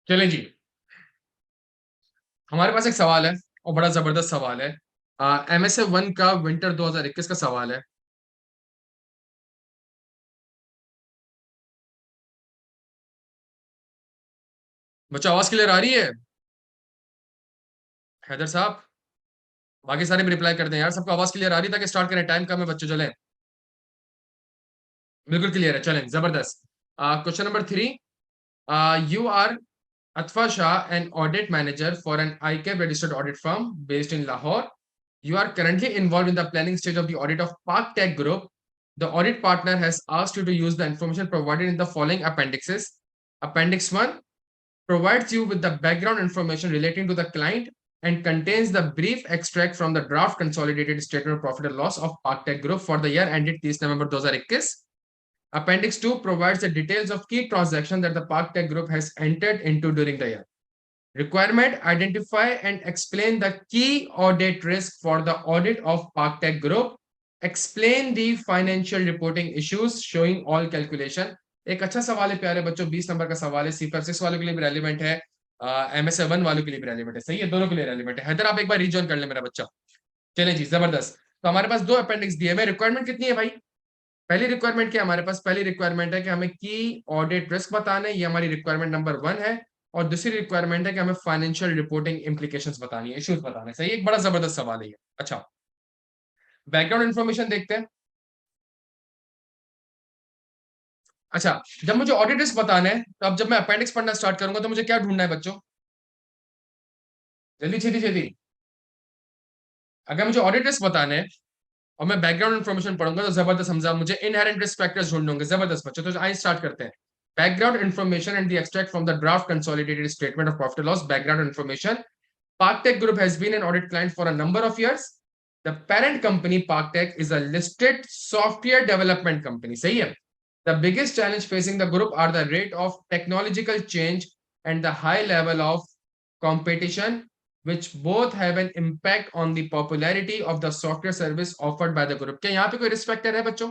चलें जी। हमारे पास एक सवाल है और बड़ा जबरदस्त सवाल है। एमएसए वन का विंटर 2021 का सवाल है। बच्चों आवाज क्लियर आ रही है? हैदर साहब, बाकी सारे भी रिप्लाई कर दें यार। सबको आवाज क्लियर आ रही है ताकि स्टार्ट करें, टाइम कम है बच्चों, चलें। बिल्कुल क्लियर है, चलें, जबरदस्त। Question number 3। You are Atfa Shah, an audit manager for an ICAP registered audit firm based in Lahore. You are currently involved in the planning stage of the audit of Park Tech Group. The audit partner has asked you to use the information provided in the following appendixes. Appendix 1 provides you with the background information relating to the client and contains the brief extract from the draft consolidated statement of profit and loss of Park Tech Group for the year ended 30 November 2021. Appendix 2 provides the details of key transactions that the Park Tech Group has entered into during the year. Requirement: identify and explain the key audit risk for the audit of Park Tech Group. Explain the financial reporting issues showing all calculation. एक अच्छा सवाल है प्यारे बच्चों, 20 number का सवाल है। C++ वालों के लिए भी रेलिवेंट है, एमएसए वन वालों के लिए भी रेलिवेंट है। सही है, दोनों के लिए रेलिवेंट है। हैदर आप एक बार रिजॉइन कर ले मेरा बच्चा। चले जी, जबरदस्त। तो हमारे पास दो अपेंडिक्स दिए हैं। रिक्वायरमेंट कितनी है भाई? पहली रिक्वायरमेंट क्या हमारे पास? पहली रिक्वायरमेंट है कि हमें की ऑडिट रिस्क बताना है, ये हमारी रिक्वायरमेंट नंबर 1 है। और दूसरी रिक्वायरमेंट है कि हमें फाइनेंशियल रिपोर्टिंग इंप्लीकेशंस बतानी है, इश्यूज बताने हैं। सही, एक बड़ा जबरदस्त सवाल है ये। अच्छा, बैकग्राउंड इन्फॉर्मेशन देखते हैं। अच्छा, जब मुझे ऑडिट रिस्क बताना है तो अब जब मैं अपेंडिक्स पढ़ना स्टार्ट करूंगा तो मुझे क्या ढूंढना है बच्चों? जल्दी, छेती छेती। अगर मुझे ऑडिट रिस्क बताना है और मैं बैकग्राउंड इन्फॉर्मेशन पढ़ूंगा तो जबरदस्त समझा, मुझे इनहेरेंट रिस्क फैक्टर्स ढूंढने होंगे। जबरदस्त बच्चों, तो आइए स्टार्ट करते हैं। Background information and the extract from the draft consolidated statement of profit loss. Background information: Parktech Group has been an audit client for a number of years. The parent company, Parktech, is a listed software development company. सही है। The biggest challenge facing the group are the rate of technological change and the high level of competition, which both have an impact on the popularity of the software service offered by the group. क्या यहाँ पे कोई risk factor है बच्चों?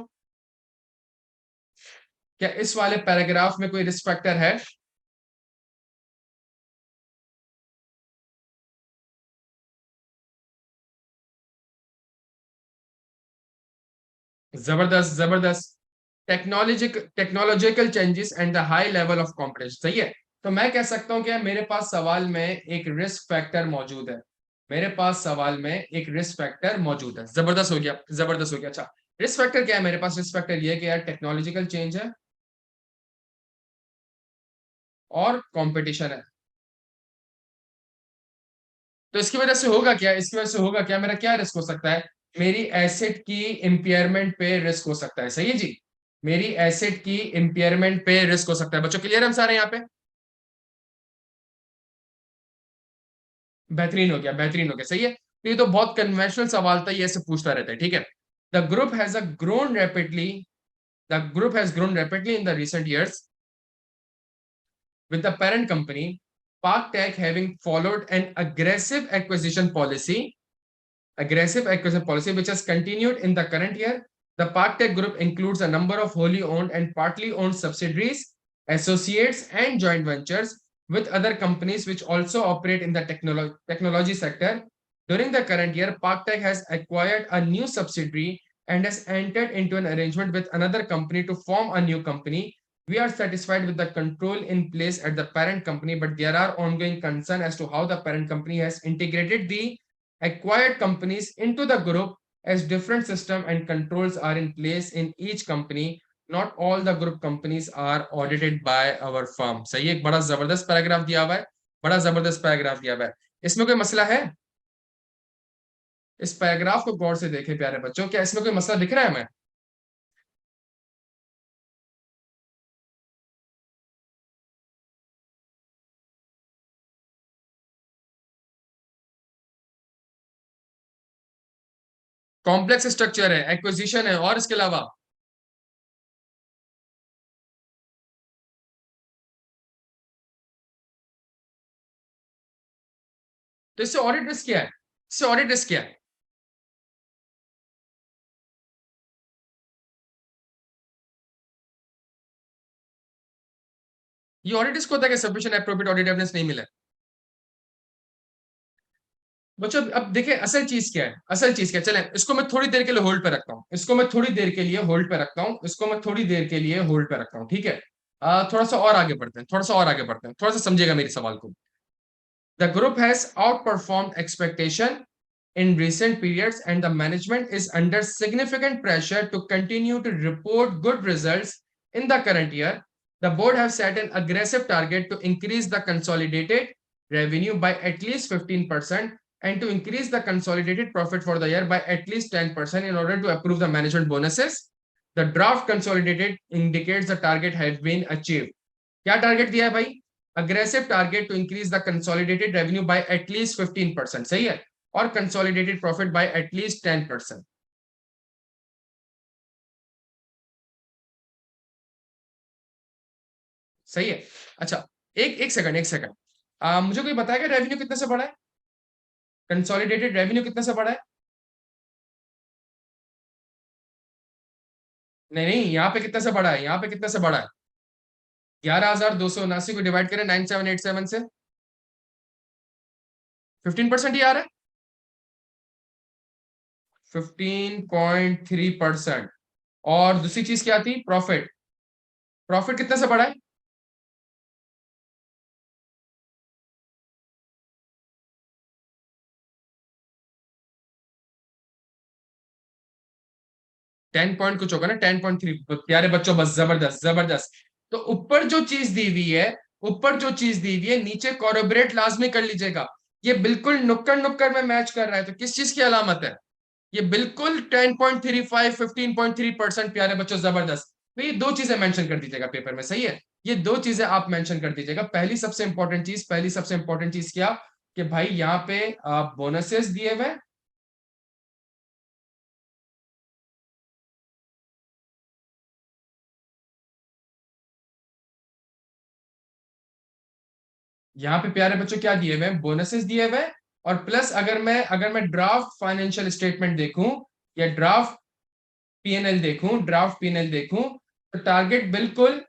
क्या इस वाले paragraph में कोई रिस्क फैक्टर है? जबरदस्त जबरदस्त। Technological changes and the high level of competition. सही है। तो मैं कह सकता हूं कि मेरे पास सवाल में एक रिस्क फैक्टर मौजूद है। मेरे पास सवाल में एक रिस्क फैक्टर मौजूद है। जबरदस्त हो गया, जबरदस्त हो गया। अच्छा, रिस्क फैक्टर क्या है मेरे पास? रिस्क फैक्टर ये है कि यार टेक्नोलॉजिकल चेंज है और कंपटीशन है। तो इसकी वजह से होगा क्या? इसकी वजह से होगा क्या, मेरा क्या रिस्क हो सकता है? मेरी एसेट की इम्पेयरमेंट पे रिस्क हो सकता है। सही है जी, मेरी एसेट की इम्पेयरमेंट पे रिस्क हो सकता है। बच्चों क्लियर है हम सारे यहाँ पे? बेहतरीन हो गया, बेहतरीन हो गया। सही है। तो ये तो बहुत कन्वेंशनल सवाल था, ये ऐसे पूछता रहता है। ठीक है। The group has a grown rapidly the group has grown rapidly in the recent years with the parent company, Parktech, having followed an aggressive acquisition policy which has continued in the current year. The Parktech Group includes a number of wholly owned and partly owned subsidiaries, associates, and joint ventures with other companies which also operate in the technology sector. During the current year, Parktech has acquired a new subsidiary and has entered into an arrangement with another company to form a new company. We are satisfied with the control in place at the parent company, but there are ongoing concerns as to how the parent company has integrated the acquired companies into the group, as different system and controls are in place in each company. Not all the group companies are audited by our firm. सही है, एक बड़ा जबरदस्त paragraph दिया हुआ है। बड़ा जबरदस्त पैराग्राफ दिया हुआ है। इसमें कोई मसला है? इस पैराग्राफ को गौर से देखें प्यारे बच्चों, क्या इसमें कोई मसला दिख रहा है हमें? कॉम्प्लेक्स स्ट्रक्चर है, एक्विजिशन है, और इसके अलावा? तो इससे ऑडिट रिस्क क्या है? इससे ऑडिट रिस्क क्या है? ये ऑडिट इसको होता है कि सफिशिएंट एप्रोप्रिएट ऑडिट एविडेंस नहीं मिला। बच्चों अब देखिए असल चीज क्या है, असल चीज क्या है, चलें इसको मैं थोड़ी देर के लिए होल्ड पे रखता हूँ, इसको मैं थोड़ी देर के लिए होल्ड पे रखता हूँ, इसको मैं थोड़ी देर के लिए होल्ड पे रखता हूँ, ठीक है। थोड़ा सा और आगे बढ़ते हैं, थोड़ा सा और आगे बढ़ते हैं, थोड़ा सा समझिएगा मेरे सवाल को। The group has out performed expectation in recent periods and the management is under significant pressure to continue to report good results in the current year. The board have set an aggressive target to increase the consolidated revenue by at least 15% and to increase the consolidated profit for the year by at least 10% in order to approve the management bonuses. The draft consolidated indicates the target has been achieved. क्या target दिया है भाई? Aggressive target to increase the consolidated revenue by at least 15%, सही है, और consolidated profit by at least 10%। सही है। अच्छा, एक एक सेकंड, एक सेकंड, मुझे कोई बताएगा रेवेन्यू कितने से बढ़ा है? कंसोलिडेटेड रेवेन्यू कितने से बढ़ा है? नहीं नहीं, यहाँ पे कितने से बढ़ा है, यहाँ पे कितने से बढ़ा है? 11,279 को डिवाइड करें 9787 से, 15% ही आ रहा है, 15.3%। और दूसरी चीज क्या थी? प्रॉफिट। प्रॉफिट कितने से बढ़ा है? 10 पॉइंट कुछ होगा ना, 10.3। प्यारे बच्चों बस, जबरदस्त जबरदस्त। तो ऊपर जो चीज दी हुई है, ऊपर जो चीज दी हुई है, नीचे कोरिलेट लाजमी कर लीजिएगा। ये बिल्कुल नुक्कड़ नुक्कड़ में मैच कर रहा है, तो किस चीज की अलामत है? ये बिल्कुल 10.35, 15.3%। प्यारे बच्चों जबरदस्त। तो ये दो चीजें मेंशन कर दीजिएगा पेपर में, सही है। ये दो चीजें आप मेंशन कर दीजिएगा। पहली सबसे इंपॉर्टेंट चीज, पहली सबसे इंपॉर्टेंट चीज क्या, कि भाई यहाँ पे बोनसेस दिए हुए, यहाँ पे प्यारे बच्चों क्या दिए हुए हैं? बोनसेस दिए हुए हैं। और प्लस अगर मैं ड्राफ्ट फाइनेंशियल स्टेटमेंट देखूं या ड्राफ्ट पीएनएल देखूं, ड्राफ्ट पीएनएल देखूं, तो टारगेट बिल्कुल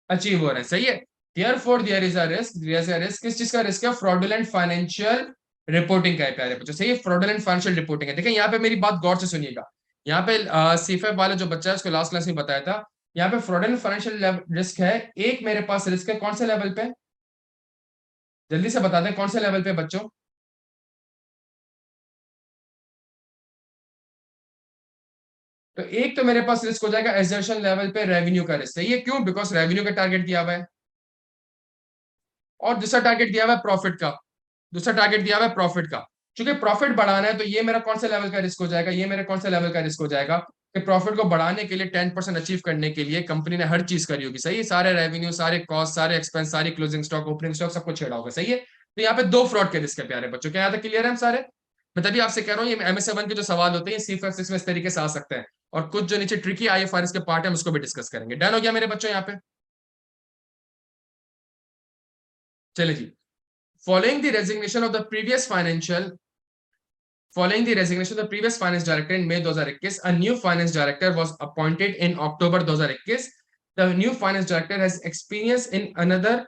अचीव हो रहा है, सही है। Therefore there is a risk, there is a risk, किस चीज का रिस्क है? फ्रॉडुलेंट फाइनेंशियल रिपोर्टिंग का है प्यारे बच्चों, सही है, फ्रॉडुलेंट फाइनेंशियल रिपोर्टिंग है। देखिए यहाँ पे मेरी बात गौर से सुनिएगा। यहाँ पे सीफएफ वाला जो बच्चा है उसको लास्ट क्लास में बताया था, यहाँ पे फ्रॉडुलेंट फाइनेंशियल रिस्क है। एक मेरे पास रिस्क है, कौन से लेवल पे? जल्दी से बता दें कौन से लेवल पे बच्चों। तो एक तो मेरे पास रिस्क हो जाएगा एजर्शन लेवल पे रेवेन्यू का रिस्क, सही है, क्यों? बिकॉज रेवेन्यू का टारगेट दिया हुआ है। और दूसरा टारगेट दिया हुआ है प्रॉफिट का, दूसरा टारगेट दिया हुआ है प्रॉफिट का। क्योंकि प्रॉफिट बढ़ाना है, तो ये मेरा कौन से लेवल का रिस्क हो जाएगा? ये मेरे कौन से लेवल का रिस्क हो जाएगा? कि प्रॉफिट को बढ़ाने के लिए 10% अचीव करने के लिए कंपनी ने हर चीज करी होगी, सही है, सारे रेवेन्यू, सारे कॉस्ट, सारे एक्सपेंस, सारी क्लोजिंग स्टॉक, ओपनिंग स्टॉक, सबको छेड़ा होगा, सही है। तो यहाँ पे दो फ्रॉड के रिस्क है प्यारे बच्चों, क्या यहाँ तक क्लियर है हम सारे? मैं तभी आपसे कह रहा हूँ ये एमएस 7 के जो सवाल होते हैं C5 6 में इस तरीके से आ सकते हैं। और कुछ जो नीचे ट्रिकी आईएफआरएस के पार्ट है उसको भी डिस्कस करेंगे। डन हो गया मेरे बच्चों यहाँ पे? चले जी। Following the resignation of the previous financial Following the resignation of the previous finance director in May 2021, a new finance director was appointed in October 2021. The new finance director has experience in other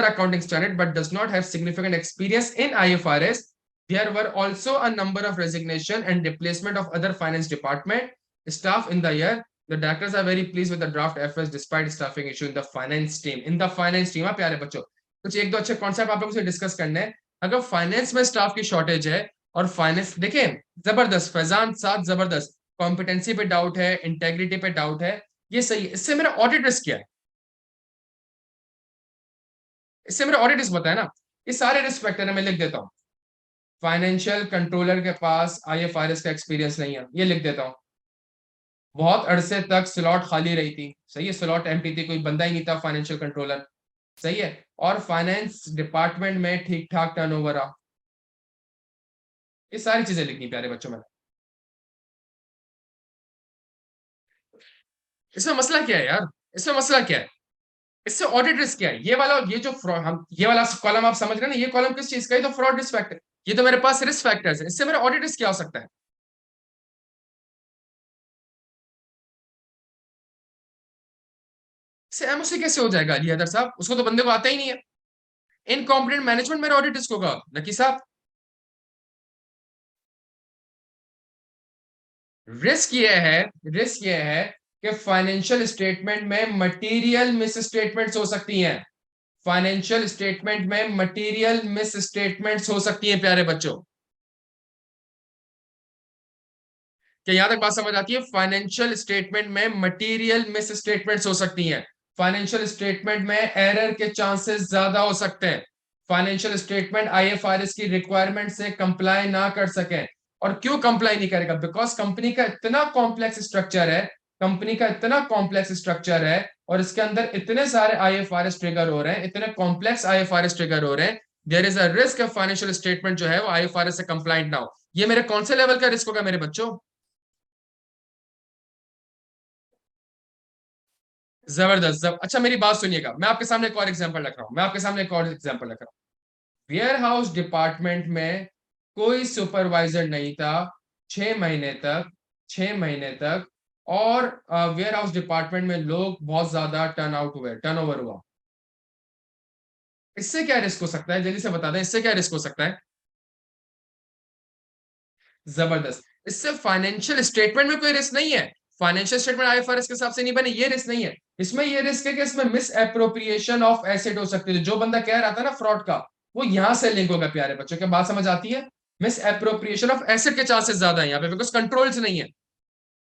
accounting standard but does not have significant experience in IFRS. There were also a number of resignation and replacement of other finance department staff in the year. The directors are very pleased with the draft FS despite staffing issue in the finance team. In the finance team, हाँ प्यारे बच्चों, कुछ एक दो अच्छे concept आप लोगों से डिस्कस करने हैं। अगर फाइनेंस में स्टाफ की शॉर्टेज है, और फाइनेंस देखें, जबरदस्त फैजान साथ, जबरदस्त कॉम्पिटेंसी पे डाउट है, इंटेग्रिटी पे डाउट है, ये सही है। इससे मेरा ऑडिट रिस्क क्या है? इससे मेरा ऑडिट रिस्क बताया ना। ये सारे रिस्क फैक्टर है, मैं लिख देता हूँ। फाइनेंशियल कंट्रोलर के पास आईएफआरएस का एक्सपीरियंस नहीं है, ये लिख देता हूँ। बहुत अरसे तक स्लॉट खाली रही थी, सही है, स्लॉट एम्प्टी थी, कोई बंदा ही नहीं था फाइनेंशियल कंट्रोलर, सही है। और फाइनेंस डिपार्टमेंट में ठीक ठाक टर्नओवर रहा। ये सारी चीजें लिखनी प्यारे बच्चों में। इसमें मसला क्या है यार? इसमें मसला क्या है? इससे ऑडिट रिस्क क्या है? ये वाला, ये जो फ्रॉड, हम ये वाला कॉलम आप समझ रहे हैं ना, ये कॉलम किस चीज का है? तो फ्रॉड रिस्क फैक्टर। ये तो मेरे पास रिस्क फैक्टर्स है, इससे मेरा ऑडिट रिस्क क्या हो सकता है? से एमओसी कैसे हो जाएगा अली हैदर साहब? उसको तो बंदे को आता ही नहीं है। इनकॉम्पिटेंट मैनेजमेंट मेरा ऑडिट रिस्क होगा नकी साहब। रिस्क ये है, रिस्क ये है कि फाइनेंशियल स्टेटमेंट में मटेरियल मिस स्टेटमेंट्स हो सकती हैं। फाइनेंशियल स्टेटमेंट में मटेरियल मिस स्टेटमेंट्स हो सकती हैं प्यारे बच्चों। क्या यहां तक बात समझ आती है? फाइनेंशियल स्टेटमेंट में मटेरियल मिस स्टेटमेंट्स हो सकती हैं। फाइनेंशियल स्टेटमेंट में एरर के चांसेस ज्यादा हो सकते हैं। फाइनेंशियल स्टेटमेंट आईएफआरएस की रिक्वायरमेंट से कंप्लाई ना कर सके। और क्यों कंप्लाई नहीं करेगा? बिकॉज कंपनी का इतना कॉम्प्लेक्स स्ट्रक्चर है, कंपनी का इतना कॉम्प्लेक्स स्ट्रक्चर है, और इसके अंदर इतने सारे आईएफआरएस ट्रिगर हो रहे हैं, इतने कॉम्प्लेक्स आईएफआरएस ट्रिगर हो रहे हैं। There is a risk of financial statement जो है वो आईएफआरएस से कंप्लाइंट ना हो। ये मेरे कौन से लेवल का रिस्क होगा मेरे बच्चों? जबरदस्त अच्छा मेरी बात सुनिएगा, मैं आपके सामने एक और एग्जांपल रख रहा हूं, मैं आपके सामने एक और एग्जांपल रख रहा हूं। वेयर हाउस डिपार्टमेंट में कोई सुपरवाइजर नहीं था 6 महीने तक, 6 महीने तक। और वेयर हाउस डिपार्टमेंट में लोग बहुत ज्यादा टर्न आउट हुए, टर्नओवर हुआ। इससे क्या रिस्क हो सकता है? जल्दी से बता दें, इससे क्या रिस्क हो सकता है? जबरदस्त। इससे फाइनेंशियल स्टेटमेंट में कोई रिस्क नहीं है। फाइनेंशियल स्टेटमेंट आईएफआरएस के हिसाब से नहीं बने, ये रिस्क नहीं है। इसमें ये रिस्क है कि इसमें मिस एप्रोप्रिएशन ऑफ एसेट हो सकती है। जो बंदा कह रहा था ना फ्रॉड का, वो यहां से लिंक होगा प्यारे बच्चों। क्या बात समझ आती है? मिस एप्रोप्रिएशन ऑफ एसेट के चांसेस ज्यादा है यहाँ पे, बिकॉज कंट्रोल्स नहीं है।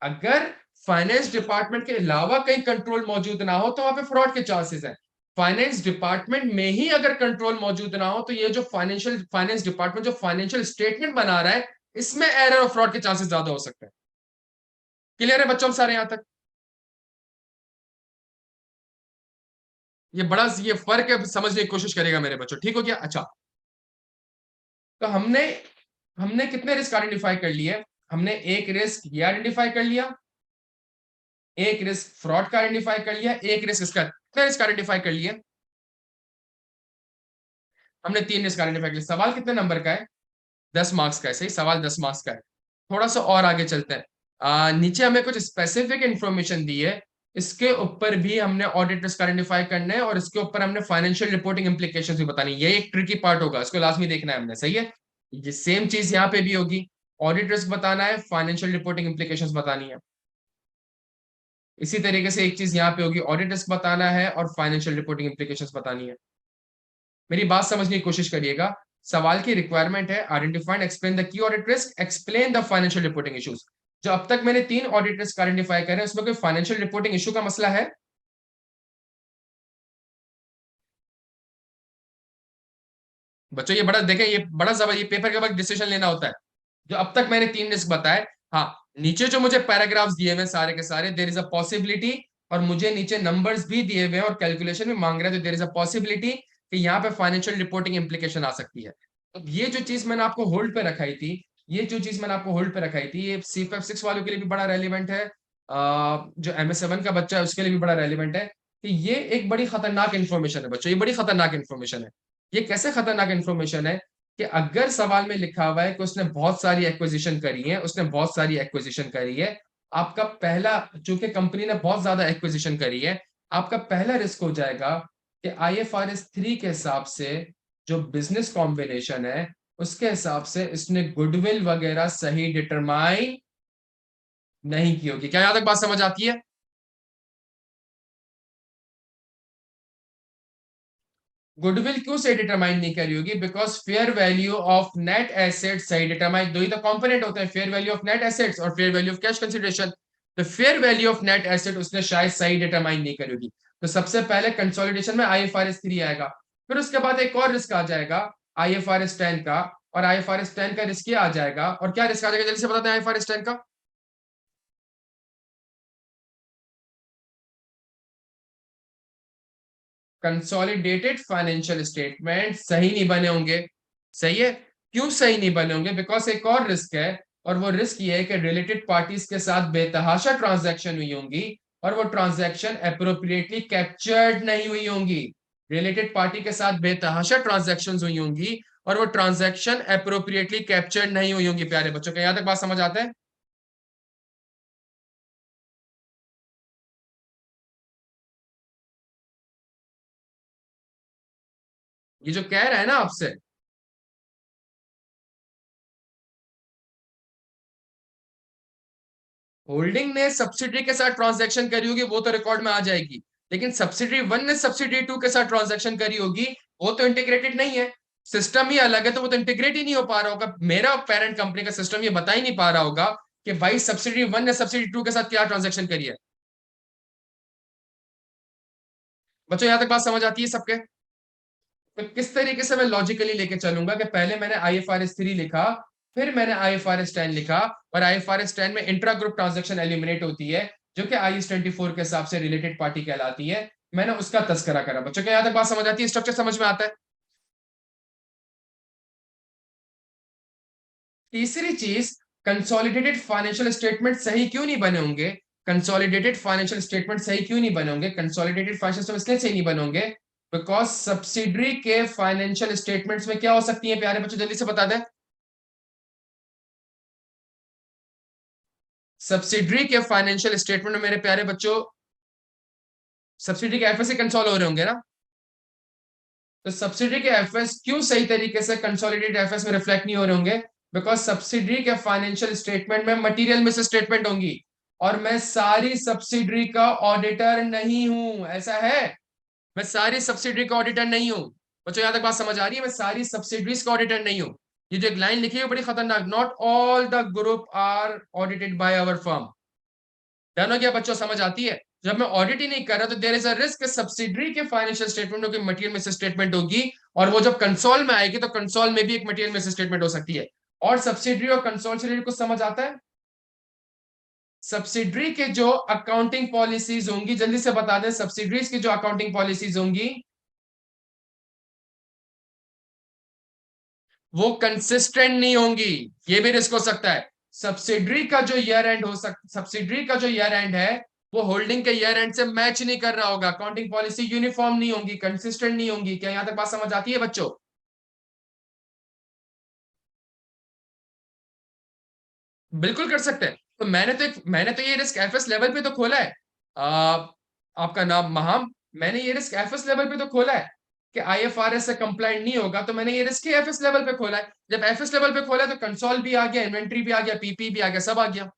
अगर फाइनेंस डिपार्टमेंट के अलावा कहीं कंट्रोल मौजूद ना हो तो वहां पे फ्रॉड के चांसेस है। फाइनेंस डिपार्टमेंट में ही अगर कंट्रोल मौजूद ना हो तो ये जो फाइनेंस डिपार्टमेंट जो फाइनेंशियल स्टेटमेंट बना रहा है, इसमें एरर और फ्रॉड के चांसेस ज्यादा हो सकते हैं। क्लियर है बच्चों सारे यहां तक? ये फर्क है, समझने की कोशिश करेगा मेरे बच्चों, ठीक हो गया? अच्छा, तो हमने हमने कितने रिस्क आइडेंटिफाई कर लिए? हमने एक रिस्क ये आइडेंटिफाई कर लिया, एक रिस्क फ्रॉड का आइडेंटिफाई कर लिया, एक रिस्क इसका। कितने रिस्क आइडेंटिफाई कर लिए? हमने 3 रिस्क आइडेंटिफाई कर लिए। सवाल कितने नंबर का है? 10 मार्क्स का है। सही, सवाल 10 मार्क्स का है। थोड़ा सा और आगे चलते हैं। नीचे हमें कुछ स्पेसिफिक इंफॉर्मेशन दी है, इसके ऊपर भी हमने ऑडिट रिस्क आइडेंटिफाई करना है, और इसके ऊपर हमने फाइनेंशियल रिपोर्टिंग इंप्लीकेशंस भी बतानी है। ये एक ट्रिकी पार्ट होगा, इसको लाजमी देखना है हमने। सही है, ये सेम चीज यहाँ पे भी होगी। ऑडिट रिस्क बताना है, फाइनेंशियल रिपोर्टिंग इंप्लीकेशंस बतानी है। इसी तरीके से एक चीज यहाँ पे होगी, ऑडिट रिस्क बताना है और फाइनेंशियल रिपोर्टिंग इंप्लीकेशंस बतानी है। मेरी बात समझने की कोशिश करिएगा। सवाल की रिक्वायरमेंट है identify explain the key audit risk, explain the financial reporting issues. जो अब तक मैंने 3 ऑडिट रिस्क आइडेंटिफाई करे उसमें कोई फाइनेंशियल रिपोर्टिंग इशू का मसला है? बच्चों ये बड़ा देखें, ये बड़ा जबर, ये पेपर के वक्त डिसीजन लेना होता है। जो अब तक मैंने 3 रिस्क बताए, हाँ, नीचे जो मुझे पैराग्राफ्स दिए हुए हैं सारे के सारे, देर इज अ पॉसिबिलिटी, और मुझे नीचे नंबर्स भी दिए हुए हैं और कैलकुलेशन भी मांग रहे हैं, तो देर इज अ पॉसिबिलिटी कि यहाँ पे फाइनेंशियल रिपोर्टिंग इंप्लीकेशन आ सकती है। तो ये जो चीज मैंने आपको होल्ड पे रखाई थी, ये जो चीज मैंने आपको होल्ड पे रखाई थी, ये CFF 6 वालों के लिए भी बड़ा रेलिवेंट है। जो MS7 का बच्चा है उसके लिए भी बड़ा रेलिवेंट है। कि ये एक बड़ी खतरनाक इन्फॉर्मेशन है बच्चों, ये बड़ी खतरनाक इन्फॉर्मेशन है। ये कैसे खतरनाक इन्फॉर्मेशन है? कि अगर सवाल में लिखा हुआ है कि उसने बहुत सारी एक्विजिशन करी है, उसने बहुत सारी एक्विजिशन करी है, आपका पहला, चूंकि कंपनी ने बहुत ज्यादा एक्विजिशन करी है, आपका पहला रिस्क हो जाएगा कि IFRS 3 के हिसाब से जो बिजनेस कॉम्बिनेशन है उसके हिसाब से इसने गुडविल वगैरह सही डिटरमाइन नहीं की होगी। क्या यहां तक बात समझ आती है? गुडविल क्यों सही डिटरमाइन नहीं करी होगी? Because fair value of net asset सही डिटरमाइन, दो ही तो कंपोनेंट होते हैं, fair value of net assets और fair value of cash consideration. तो fair value of net asset उसने शायद सही डिटरमाइन नहीं करी होगी। तो सबसे पहले कंसोलिडेशन में IFRS 3 आएगा, फिर उसके बाद एक और रिस्क आ जाएगा IFRS 10 का, और IFRS 10 का रिस्क ये आ जाएगा, और क्या रिस्क आ जाएगा जल्दी से बताते हैं IFRS 10 का? कंसोलिडेटेड फाइनेंशियल स्टेटमेंट सही नहीं बने होंगे। सही है, क्यों सही नहीं बने होंगे? बिकॉज एक और रिस्क है, और वो रिस्क ये है कि रिलेटेड पार्टीज के साथ बेतहाशा ट्रांजैक्शन हुई होंगी, और वो ट्रांजैक्शन अप्रोप्रिएटली कैप्चर्ड नहीं हुई होंगी। रिलेटेड पार्टी के साथ बेतहाशा ट्रांजैक्शन हुई होंगी, और वो ट्रांजैक्शन अप्रोप्रिएटली कैप्चर्ड नहीं हुई होंगी। प्यारे बच्चों के यहां तक बात समझ आता है? ये जो कह रहा है ना आपसे, होल्डिंग ने सब्सिडी के साथ ट्रांजैक्शन करी होगी वो तो रिकॉर्ड में आ जाएगी, लेकिन सब्सिडी वन ने सब्सिडी टू के साथ ट्रांजैक्शन करी होगी, वो तो इंटीग्रेटेड नहीं है। सिस्टम ही अलग है, तो वो तो इंटीग्रेट ही नहीं हो पा रहा होगा। मेरा पेरेंट कंपनी का सिस्टम ये बता ही नहीं पा रहा होगा कि भाई सब्सिडी वन ने सब्सिडी टू के साथ क्या ट्रांजेक्शन करी है। बच्चों यहां तक बात समझ आती है सबके? तो किस तरीके से मैं लॉजिकली लेके चलूंगा कि पहले मैंने IFRS 3 लिखा, फिर मैंने IFRS 10 लिखा, और IFRS 10 में इंट्रा ग्रुप ट्रांजेक्शन एलिमिनेट होती है, जो कि IS 24 के हिसाब से रिलेटेड पार्टी कहलाती है। मैंने उसका तस्करा करा। बच्चों को यहां तक बात समझ आती है? स्ट्रक्चर समझ में आता है? तीसरी चीज, कंसोलिडेटेड फाइनेंशियल स्टेटमेंट सही क्यों नहीं बने होंगे? कंसोलिडेटेड फाइनेंशियल स्टेटमेंट सही क्यों नहीं बने होंगे? कंसोलिडेटेड फाइनेंशियल स्टेटमेंट इसलिए सही नहीं बने होंगे बिकॉज सब्सिडरी के फाइनेंशियल स्टेटमेंट्स में क्या हो सकती है प्यारे बच्चों, जल्दी से बता दें। सब्सिडरी के फाइनेंशियल स्टेटमेंट में मेरे प्यारे बच्चों, सब्सिडी के एफएस कंसोल हो रहे होंगे ना? तो सब्सिडी के एफएस क्यों सही तरीके से कंसोलिडेटेड एफएस में रिफ्लेक्ट नहीं हो रहे होंगे? बिकॉज सब्सिडरी के फाइनेंशियल स्टेटमेंट में मटेरियल मिस स्टेटमेंट होंगी, और मैं सारी सब्सिडरी का ऑडिटर नहीं हूं, ऐसा है। मैं सारी सब्सिडरी का ऑडिटर नहीं हूं। बच्चों यहां तक बात समझ आ रही है? मैं सारी सब्सिडरीज का ऑडिटर नहीं हूं। ये जो एक लाइन लिखी है बड़ी खतरनाक, not all the group are audited by our firm. ध्यान हो गया बच्चों? समझ आती है? जब मैं ऑडिट ही नहीं कर रहा तो there is a risk subsidiary के फाइनेंशियल स्टेटमेंट की मटेरियल मिस स्टेटमेंट होगी, और वो जब कंसोल में आएगी तो कंसोल में भी एक मटेरियल मिस स्टेटमेंट हो सकती है। और सब्सिडरी और कंसोल से कुछ समझ आता है? सब्सिडरी के जो अकाउंटिंग पॉलिसीज होंगी, जल्दी से बता दें, सब्सिडरीज की जो अकाउंटिंग पॉलिसीज होंगी वो कंसिस्टेंट नहीं होंगी। ये भी रिस्क हो सकता है। सब्सिडरी का जो ईयर एंड हो सक सब्सिडरी का जो ईयर एंड है वो होल्डिंग के ईयर एंड से मैच नहीं कर रहा होगा। अकाउंटिंग पॉलिसी यूनिफॉर्म नहीं होंगी, कंसिस्टेंट नहीं होंगी। क्या यहां तक बात समझ आती है बच्चों? बिल्कुल कर सकते हैं। तो मैंने तो ये रिस्क एफएस लेवल पे तो खोला है। आपका नाम महाम, मैंने ये रिस्क एफएस लेवल पे तो खोला है कि IFRS से कंप्लाइंट नहीं होगा, तो मैंने ये रिस्क ही एफएस लेवल पे खोला है। जब एफएस लेवल पे खोला है तो कंसोल भी आ गया, इन्वेंट्री भी आ गया, पीपी भी आ गया, सब आ गया।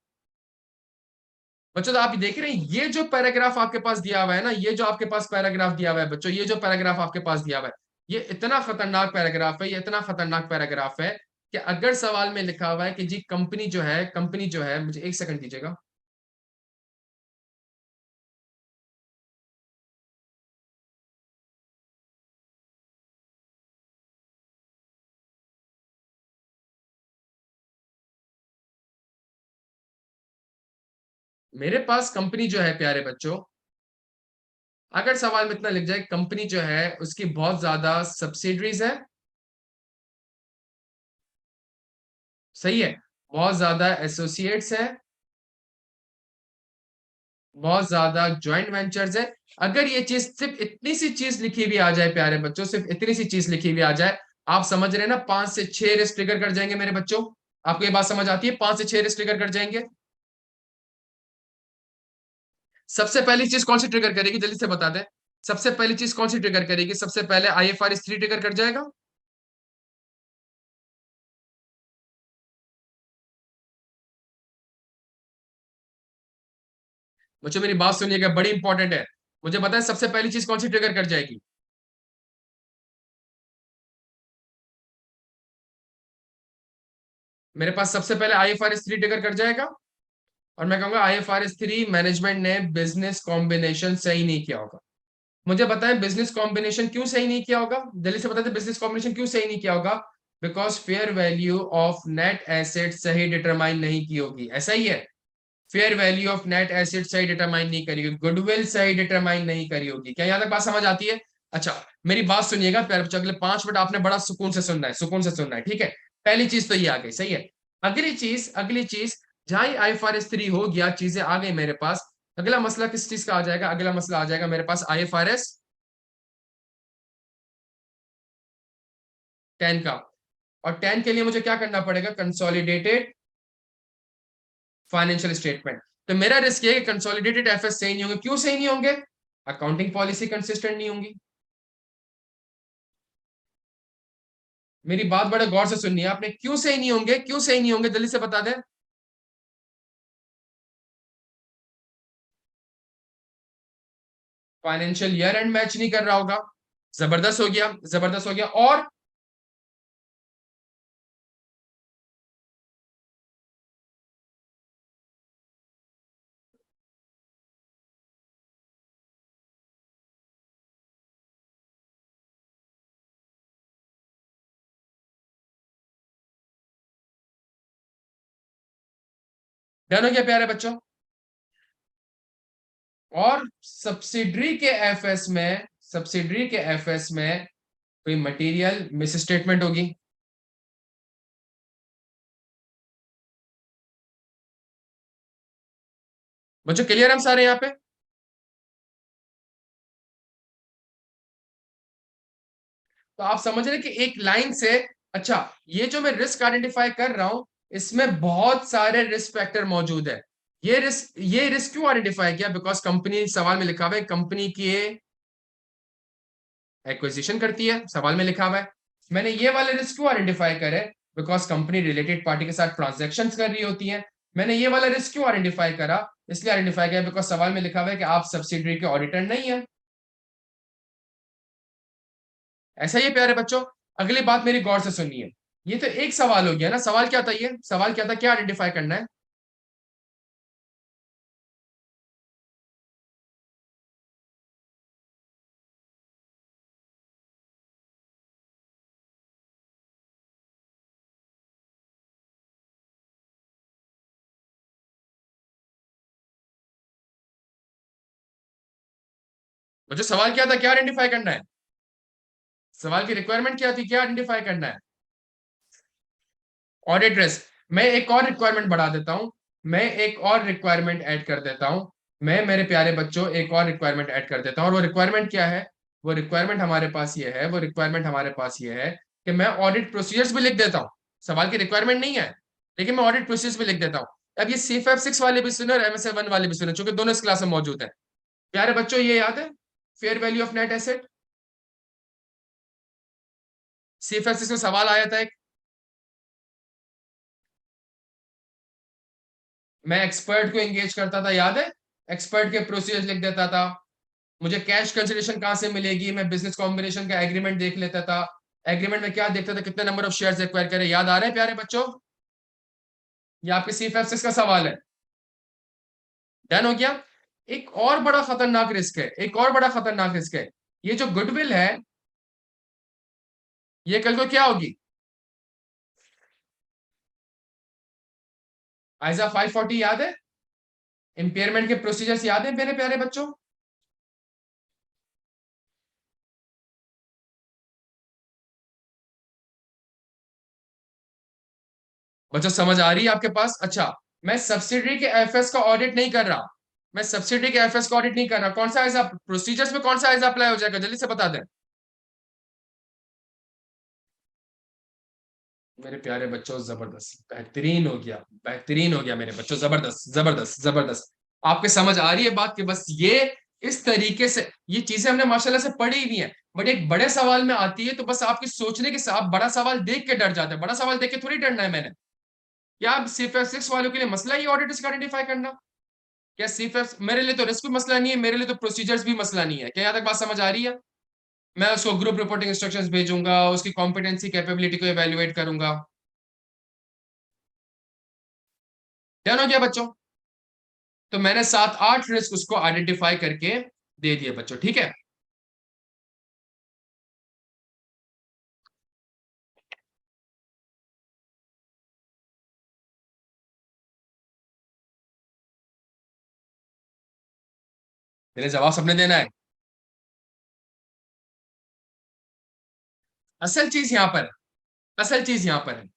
बच्चों तो आप देख रहे हैं, ये जो पैराग्राफ आपके पास दिया हुआ है ना, ये जो आपके पास पैराग्राफ दिया हुआ है बच्चों, ये जो पैराग्राफ आपके पास दिया हुआ है, ये इतना खतरनाक पैराग्राफ है, ये इतना खतरनाक पैराग्राफ है कि अगर सवाल में लिखा हुआ है कि जी कंपनी जो है, मुझे एक सेकंड दीजिएगा। मेरे पास कंपनी जो है प्यारे बच्चों, अगर सवाल में इतना लिख जाए कंपनी जो है उसकी बहुत ज्यादा सब्सिडरीज है, सही है, बहुत ज्यादा एसोसिएट्स है, बहुत ज्यादा ज्वाइंट वेंचर्स है। अगर ये चीज, सिर्फ इतनी सी चीज लिखी हुई आ जाए प्यारे बच्चों, सिर्फ इतनी सी चीज लिखी हुई आ जाए, आप समझ रहे हैं ना, 5 से 6 रिस्क ट्रिगर कर जाएंगे मेरे बच्चों। आपको ये बात समझ आती है? 5 से 6 रिस्क ट्रिगर कर जाएंगे। सबसे पहली चीज कौन सी ट्रिगर करेगी, जल्दी से बता दें। सबसे पहली चीज कौन सी ट्रिगर करेगी? सबसे पहले IFRS 3 ट्रिगर कर जाएगा। बच्चों मेरी बात सुनिएगा, बड़ी इंपॉर्टेंट है। मुझे बताएं सबसे पहली चीज कौन सी ट्रिगर कर जाएगी? मेरे पास सबसे पहले IFRS 3 ट्रिगर कर जाएगा, और मैं कहूंगा IFRS 3 मैनेजमेंट ने बिजनेस कॉम्बिनेशन सही नहीं किया होगा। मुझे बताएं बिजनेस कॉम्बिनेशन क्यों सही नहीं किया होगा, जल्दी से बताते बिजनेस कॉम्बिनेशन क्यों सही नहीं किया होगा। Because fair value of net asset सही डिटरमाइन नहीं की होगी, ऐसा ही है। Fair value of net asset सही डिटरमाइन नहीं करी होगी, गुडविल सही डिटरमाइन नहीं करी होगी। क्या यहाँ तक बात समझ आती है? अच्छा, मेरी बात सुनिएगा प्यारे बच्चों, अगले 5 मिनट आपने बड़ा सुकून से सुनना है, सुकून से सुनना है, ठीक है? पहली चीज तो ये आ गई, सही है। अगली चीज जहां IFRS 3 हो गया, चीजें आ गई मेरे पास। अगला मसला किस चीज का आ जाएगा? अगला मसला आ जाएगा मेरे पास IFRS 10 का। और 10 के लिए मुझे क्या करना पड़ेगा? Consolidated financial statement. तो मेरा रिस्क ये है कि कंसोलिडेटेड एफएस सही नहीं होंगे। क्यों सही नहीं होंगे? अकाउंटिंग पॉलिसी कंसिस्टेंट नहीं होंगी। मेरी बात बड़े गौर से सुननी है आपने। क्यों सही नहीं होंगे, क्यों सही नहीं होंगे, जल्दी से बता दें। फाइनेंशियल ईयर एंड मैच नहीं कर रहा होगा। जबरदस्त हो गया, जबरदस्त हो गया। और डन हो गया प्यारे बच्चों। और सब्सिडरी के एफएस में, सब्सिडरी के एफएस में कोई मटेरियल मिस स्टेटमेंट होगी। बच्चों क्लियर हम सारे यहाँ पे। तो आप समझ रहे हैं कि एक लाइन से, अच्छा, ये जो मैं रिस्क आइडेंटिफाई कर रहा हूं, इसमें बहुत सारे रिस्क फैक्टर मौजूद है। ये रिस्क क्यों आइडेंटिफाई किया? बिकॉज कंपनी, सवाल में लिखा हुआ है कंपनी की एक्विजिशन करती है, सवाल में लिखा हुआ है। मैंने ये वाले रिस्क क्यों आइडेंटिफाई करे? बिकॉज कंपनी रिलेटेड पार्टी के साथ ट्रांजेक्शन कर रही होती है। मैंने ये वाला रिस्क क्यों आइडेंटिफाई करा? इसलिए आइडेंटिफाई किया बिकॉज सवाल में लिखा हुआ है कि आप सब्सिडरी के ऑडिटर नहीं है। ऐसा ही है प्यारे बच्चों। अगली बात मेरी गौर से सुनिए। ये तो एक सवाल हो गया ना। सवाल क्या था? ये सवाल क्या था, क्या आइडेंटिफाई करना है? मुझे सवाल क्या था, क्या आइडेंटिफाई करना है? सवाल की रिक्वायरमेंट क्या थी, क्या आइडेंटिफाई करना है? Audit risk. मैं एक और रिक्वायरमेंट बढ़ा देता हूं। मैं एक और रिक्वायरमेंट ऐड कर देता हूं। मैं, मेरे प्यारे बच्चों, एक और रिक्वायरमेंट ऐड कर देता हूं। और वो रिक्वायरमेंट क्या है? वो रिक्वायरमेंट हमारे पास ये है, वो रिक्वायरमेंट हमारे पास ये है कि मैं ऑडिट प्रोसीजर्स भी लिख देता हूं। सवाल की रिक्वायरमेंट नहीं है, लेकिन मैं ऑडिट प्रोसीजर्स भी लिख देता हूं। अब ये CFF 6 वाले भी सुने और MSA 1 वाले भी सुने, चूंकि दोनों इस क्लास में मौजूद है। प्यारे बच्चों ये याद है, fair value of net asset. CFF 6 में सवाल आया था एक। मैं एक्सपर्ट को एंगेज करता था, याद है? एक्सपर्ट के प्रोसीजर्स लिख देता था। मुझे कैश कंसिडरेशन कहां से मिलेगी, मैं बिजनेस कॉम्बिनेशन का एग्रीमेंट देख लेता था। एग्रीमेंट में क्या देखता था, कितने नंबर ऑफ शेयर्स एक्वायर करे। याद आ रहे हैं प्यारे बच्चों? ये आपके CFF 6 का सवाल है। डन हो गया। एक और बड़ा खतरनाक रिस्क है, एक और बड़ा खतरनाक रिस्क है। ये जो गुडविल है, ये कल को क्या होगी? आइजा 540 याद है? इंपेयरमेंट के प्रोसीजर्स याद है मेरे प्यारे बच्चों? बच्चों समझ आ रही है आपके पास? अच्छा, मैं सब्सिडरी के एफएस का ऑडिट नहीं कर रहा। मैं सब्सिडरी के एफएस का ऑडिट नहीं कर रहा। कौन सा आइजा प्रोसीजर्स में, कौन सा आइजा अप्लाई हो जाएगा, जल्दी से बता दें। मेरे प्यारे बच्चों जबरदस्त, बेहतरीन हो गया, बेहतरीन हो गया मेरे बच्चों, जबरदस्त जबरदस्त जबरदस्त। आपके समझ आ रही है बात? कि बस ये इस तरीके से, ये चीजें हमने माशाल्लाह से पढ़ी हुई हैं, बट एक बड़े सवाल में आती है तो बस आपकी सोचने के साथ बड़ा सवाल देख के डर जाते हैं। बड़ा सवाल देख के थोड़ी डरना है मैंने। क्या अब CFF 6 वालों के लिए मसला ही ऑडिट का आइडेंटिफाई करना? क्या CFF मेरे लिए तो रिस्क भी मसला नहीं है, मेरे लिए तो प्रोसीजर्स भी मसला नहीं है। क्या यहाँ तक बात समझ आ रही है? मैं उसको ग्रुप रिपोर्टिंग इंस्ट्रक्शंस भेजूंगा, उसकी कॉम्पिटेंसी कैपेबिलिटी को एवेल्युएट करूंगा। डन हो गया बच्चों? तो मैंने 7-8 रिस्क उसको आइडेंटिफाई करके दे दिए बच्चों, ठीक है। मेरे जवाब सबने देना है। असल चीज यहां पर है, असल चीज यहां पर है।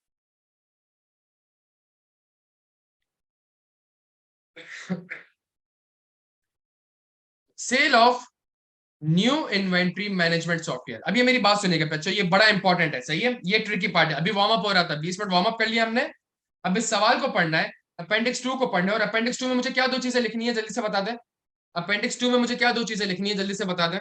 Sale of new inventory management software. अब ये मेरी बात सुनिएगा बच्चों, ये बड़ा इंपॉर्टेंट है, सही है? ये ट्रिकी पार्ट है। अभी वार्म अप हो रहा था, 20 मिनट वार्म अप कर लिया हमने। अब इस सवाल को पढ़ना है, अपेंडिक्स 2 को पढ़ना है। और अपेंडिक्स 2 में मुझे क्या दो चीजें लिखनी है, जल्दी से बता दें। अपेंडिक्स 2 में मुझे क्या दो चीजें लिखनी है, जल्दी से बता दें।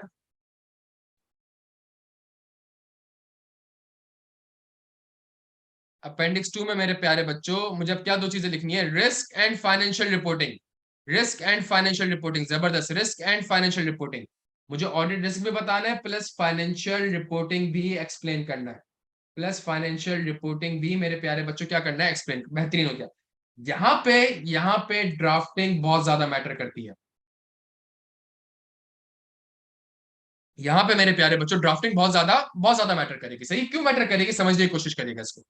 अपेंडिक्स 2 में मेरे प्यारे बच्चों मुझे अब क्या दो चीजें लिखनी है, risk and financial reporting. Risk and financial reporting, जबरदस्त, रिस्क एंड फाइनेंशियल रिपोर्टिंग। मुझे ऑडिट रिस्क भी बताना है प्लस फाइनेंशियल रिपोर्टिंग भी एक्सप्लेन करना है, प्लस फाइनेंशियल रिपोर्टिंग भी मेरे प्यारे बच्चों क्या करना है, एक्सप्लेन। बेहतरीन हो गया। यहाँ पे यहाँ पे ड्राफ्टिंग बहुत ज्यादा मैटर करती है। यहाँ पे मेरे प्यारे बच्चों ड्राफ्टिंग बहुत ज्यादा मैटर करेगी। सही, क्यों मैटर करेगी समझने की कोशिश करिएगा इसको।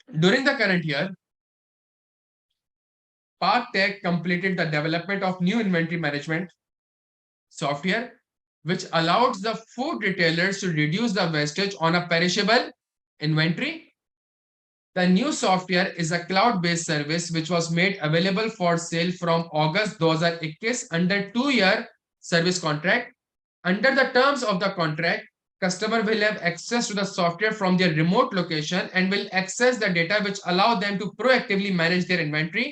During the current year, Park Tech completed the development of new inventory management software, which allows the food retailers to reduce the wastage on a perishable inventory. The new software is a cloud-based service which was made available for sale from August 2021 under 2-year service contract. Under the terms of the contract, customer will have access to the software from their remote location and will access the data which allow them to proactively manage their inventory.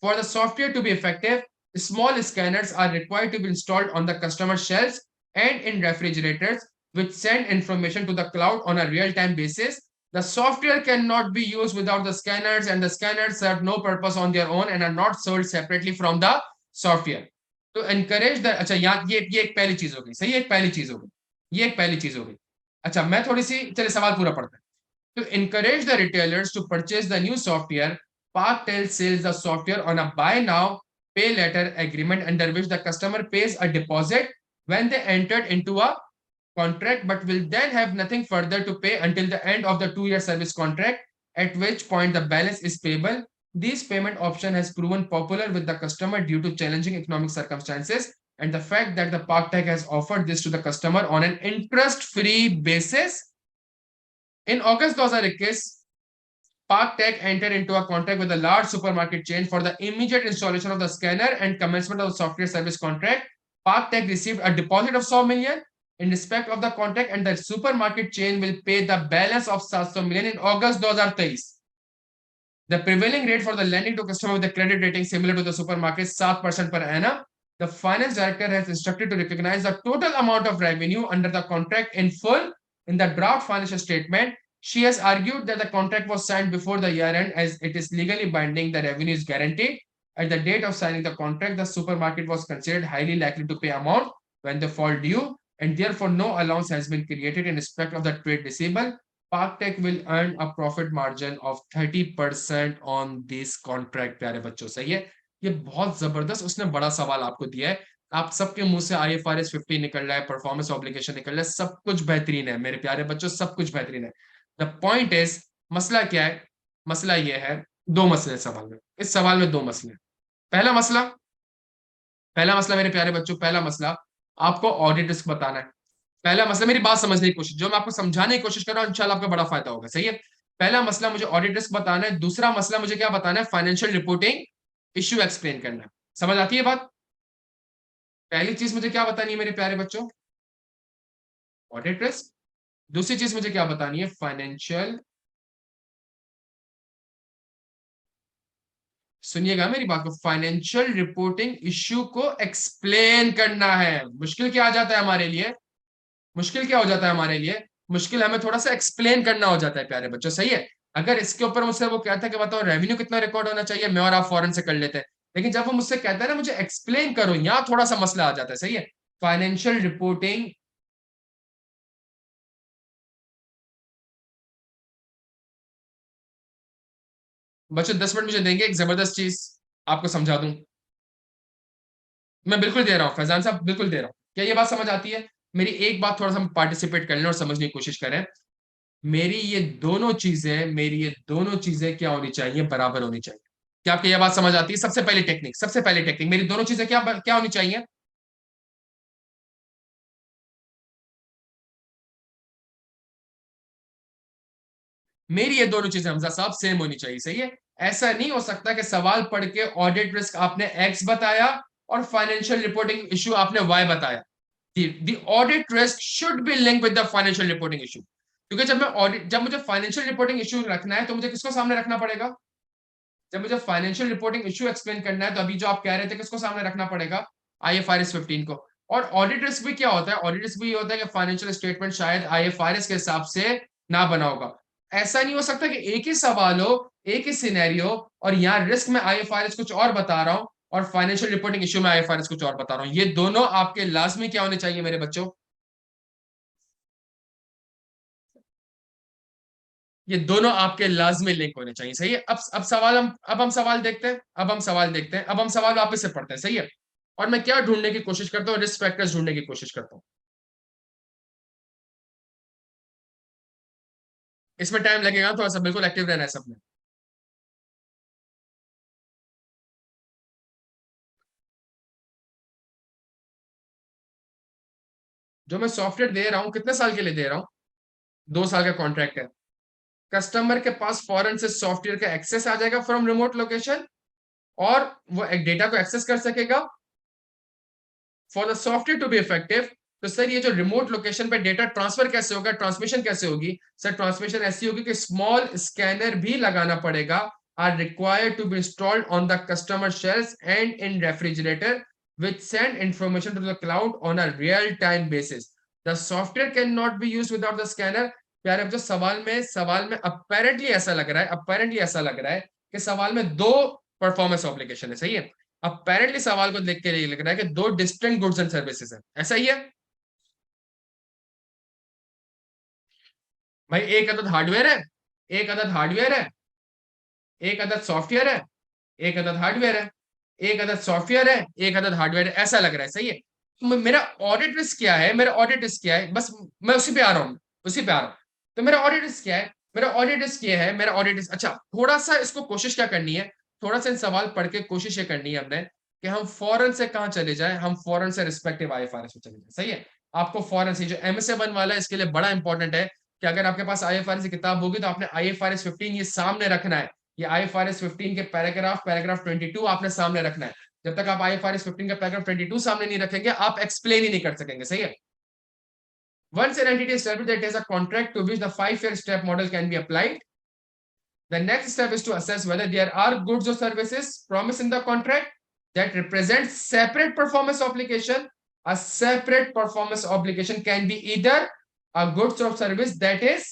For the software to be effective, small scanners are required to be installed on the customer shelves and in refrigerators, which send information to the cloud on a real-time basis. The software cannot be used without the scanners, and the scanners serve no purpose on their own and are not sold separately from the software. तो encourage the, अच्छा यहाँ ये एक पहली चीज हो गई। सही है, एक पहली चीज हो गई, ये एक पहली चीज हो गई। अच्छा मैं थोड़ी सी, चलिए सवाल पूरा पढ़ते हैं। To encourage the retailers to purchase the new software, Parktel sells the software on a buy now, pay later agreement under which the customer pays a deposit when they entered into a contract, but will then have nothing further to pay until the end of the 2-year service contract, at which point the balance is payable. This payment option has proven popular with the customer due to challenging economic circumstances and the fact that the Parktech has offered this to the customer on an interest-free basis. In August 2021, Parktech entered into a contract with a large supermarket chain for the immediate installation of the scanner and commencement of the software service contract. Parktech received a deposit of 100 million in respect of the contract, and the supermarket chain will pay the balance of 700 million in August 2023. The prevailing rate for the lending to customer with a credit rating similar to the supermarket, 7% per annum. The finance director has instructed to recognize the total amount of revenue under the contract in full in the draft financial statement. She has argued that the contract was signed before the year end as it is legally binding. The revenue is guaranteed. At the date of signing the contract, the supermarket was considered highly likely to pay amount when they fall due, and therefore no allowance has been created in respect of the trade receivable. Parktech will earn a profit margin of 30% on this contract। प्यारे बच्चों, सही है। ये बहुत जबरदस्त उसने बड़ा सवाल आपको दिया है। आप सबके मुंह से IFRS 15 निकल रहा है, परफॉर्मेंस ऑब्लिगेशन निकल रहा है, सब कुछ बेहतरीन है मेरे प्यारे बच्चों, सब कुछ बेहतरीन है। द पॉइंट इज, मसला क्या है? मसला ये है, दो मसले सवाल में, इस सवाल में दो मसले। पहला मसला, पहला मसला मेरे प्यारे बच्चों, पहला मसला आपको ऑडिट रिस्क बताना है। पहला मसला, मेरी बात समझने की कोशिश, जो मैं आपको समझाने की कोशिश कर रहा हूं इंशाल्लाह आपका बड़ा फायदा होगा। सही है, पहला मसला मुझे ऑडिट रिस्क बताना है, दूसरा मसला मुझे क्या बताना है, फाइनेंशियल रिपोर्टिंग इश्यू एक्सप्लेन करना है। समझ आती है बात? पहली चीज मुझे क्या बतानी है मेरे प्यारे बच्चों, ऑडिट रिस्क। दूसरी चीज मुझे क्या बतानी है, फाइनेंशियल, सुनिएगा मेरी बात को, फाइनेंशियल रिपोर्टिंग इश्यू को एक्सप्लेन करना है। मुश्किल क्या आ जाता है हमारे लिए, मुश्किल क्या हो जाता है हमारे लिए, मुश्किल हमें थोड़ा सा एक्सप्लेन करना हो जाता है प्यारे बच्चों। सही है, अगर इसके ऊपर मुझसे वो कहता है कि बताओ रेवेन्यू कितना रिकॉर्ड होना चाहिए, मैं और आप फॉरन से कर लेते हैं। लेकिन जब वो मुझसे कहता है ना मुझे एक्सप्लेन करो, यहां थोड़ा सा मसला आ जाता है। सही है, फाइनेंशियल रिपोर्टिंग, बच्चों 10 मिनट मुझे देंगे, एक जबरदस्त चीज आपको समझा दूं। मैं बिल्कुल दे रहा हूँ फैजान साहब, बिल्कुल दे रहा हूँ। क्या ये बात समझ आती है? मेरी एक बात थोड़ा सा पार्टिसिपेट कर लें और समझने की कोशिश करें। मेरी ये दोनों चीजें क्या होनी चाहिए, बराबर होनी चाहिए। क्या आपको यह बात समझ आती है? सबसे पहले टेक्निक, सबसे पहले टेक्निक, मेरी दोनों चीजें क्या क्या होनी चाहिए, मेरी ये दोनों चीजें हमजा साहब सेम होनी चाहिए। सही है, ऐसा नहीं हो सकता कि सवाल पढ़ के ऑडिट रिस्क आपने एक्स बताया और फाइनेंशियल रिपोर्टिंग इश्यू आपने वाई बताया। The audit risk should be link with the financial reporting issue, क्योंकि जब मुझे फाइनेंशियल रिपोर्टिंग इशू रखना है तो मुझे किसको सामने रखना पड़ेगा, जब मुझे फाइनेंशियल रिपोर्टिंग इशू एक्सप्लेन करना है तो अभी जो आप कह रहे थे किसको सामने रखना पड़ेगा, IFRS 15 को। और ऑडिट रिस्क भी क्या होता है? ऑडिट रिस्क भी ये होता है कि फाइनेंशियल स्टेटमेंट शायद आईएफआरएस के हिसाब से ना बना होगा। ऐसा नहीं हो सकता कि एक ही सवाल हो, एक ही सिनेरियो, और यहाँ रिस्क में आईएफआरएस कुछ और बता रहा हूं और फाइनेंशियल रिपोर्टिंग इश्यू में आईएफआरएस कुछ और बता रहा हूं। ये दोनों आपके लाजमी क्या होने चाहिए मेरे बच्चों? ये दोनों आपके लाजमी लिंक होने चाहिए। सही है। अब सवाल हम सवाल देखते हैं। अब हम सवाल वापस से पढ़ते हैं। सही है। और मैं क्या ढूंढने की कोशिश करता हूँ? रिस्क फैक्टर्स ढूंढने की कोशिश करता हूँ। इसमें टाइम लगेगा थोड़ा सा, बिल्कुल एक्टिव रहना है सबने। जो मैं सॉफ्टवेयर दे रहा हूँ कितने साल के लिए दे रहा हूँ? 2 साल का कॉन्ट्रैक्ट है। कस्टमर के पास फौरन से सॉफ्टवेयर का एक्सेस आ जाएगा फ्रॉम रिमोट लोकेशन, और वो एक डेटा को एक्सेस कर सकेगा। For the software to be effective, तो सर ये जो रिमोट लोकेशन पे डेटा ट्रांसफर कैसे होगा, ट्रांसमिशन कैसे होगी? सर ट्रांसमिशन ऐसी होगी कि स्मॉल स्कैनर भी लगाना पड़ेगा, are required to be installed on the customer shelves and in refrigerator which send information to the cloud on a real time basis. The software cannot be used without the scanner. प्यारे जो सवाल में apparently ऐसा लग रहा है कि सवाल में दो परफॉर्मेंस ऑब्लिगेशन है। सही है। अपेरेंटली सवाल को देख के ये लग रहा है कि दो डिस्टिंक्ट गुड्स एंड सर्विसेज है। ऐसा ही है भाई। एक अदद हार्डवेयर है, एक अदद सॉफ्टवेयर है, एक अदद हार्डवेयर है, एक अदद सॉफ्टवेयर है, एक अदद हार्डवेयर है। ऐसा लग रहा है। सही है। तो मेरा ऑडिट रिस्क क्या है? मेरा ऑडिट रिस्क क्या है? बस मैं उसी पे आ रहा हूँ, उसी पे आ रहा हूँ। तो मेरा ऑडिट रिस्क क्या है? मेरा ऑडिट रिस्क ये है, मेरा ऑडिट रिस्क। अच्छा, थोड़ा सा इसको कोशिश क्या करनी है? थोड़ा सा इन सवाल पढ़ के कोशिश ये करनी है हमने कि हम फौरन से कहाँ चले जाए, हम फौरन से रिस्पेक्टिव आईएफआरएस में चले जाए। सही है। आपको फौरन से जो एमएसए 1 वाला है इसके लिए बड़ा इंपॉर्टेंट है कि अगर आपके पास आईएफआरएस की किताब होगी तो आपने आईएफआरएस 15 ये सामने रखना है। ये आईएफआरएस 15 के पैराग्राफ 22 आपने सामने रखना है। जब तक आप आईएफआरएस 15 का पैराग्राफ 22 सामने नहीं रखेंगे आप एक्सप्लेन ही नहीं कर सकेंगे। सही है। Once an entity is established that has a contract to which the 5-year step model can be applied, the next step is to assess whether there are goods or services promised in the contract that represent separate performance obligation. A separate performance obligation can be either a goods or service that is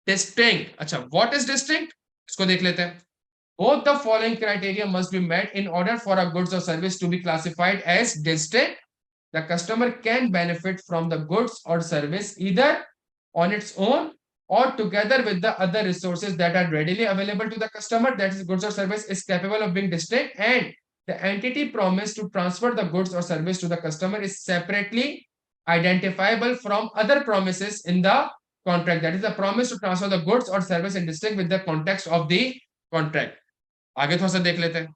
distinct. अच्छा, what is distinct? इसको देख लेते हैं। Both the following criteria must be met in order for a goods or service to be classified as distinct. The customer can benefit from the goods or service either on its own or together with the other resources that are readily available to the customer. That is, goods or service is capable of being distinct, and the entity promised to transfer the goods or service to the customer is separately identifiable from other promises in the contract. That is, the promise to transfer the goods or service is distinct with the context of the contract. आगे थोड़ा सा देख लेते हैं।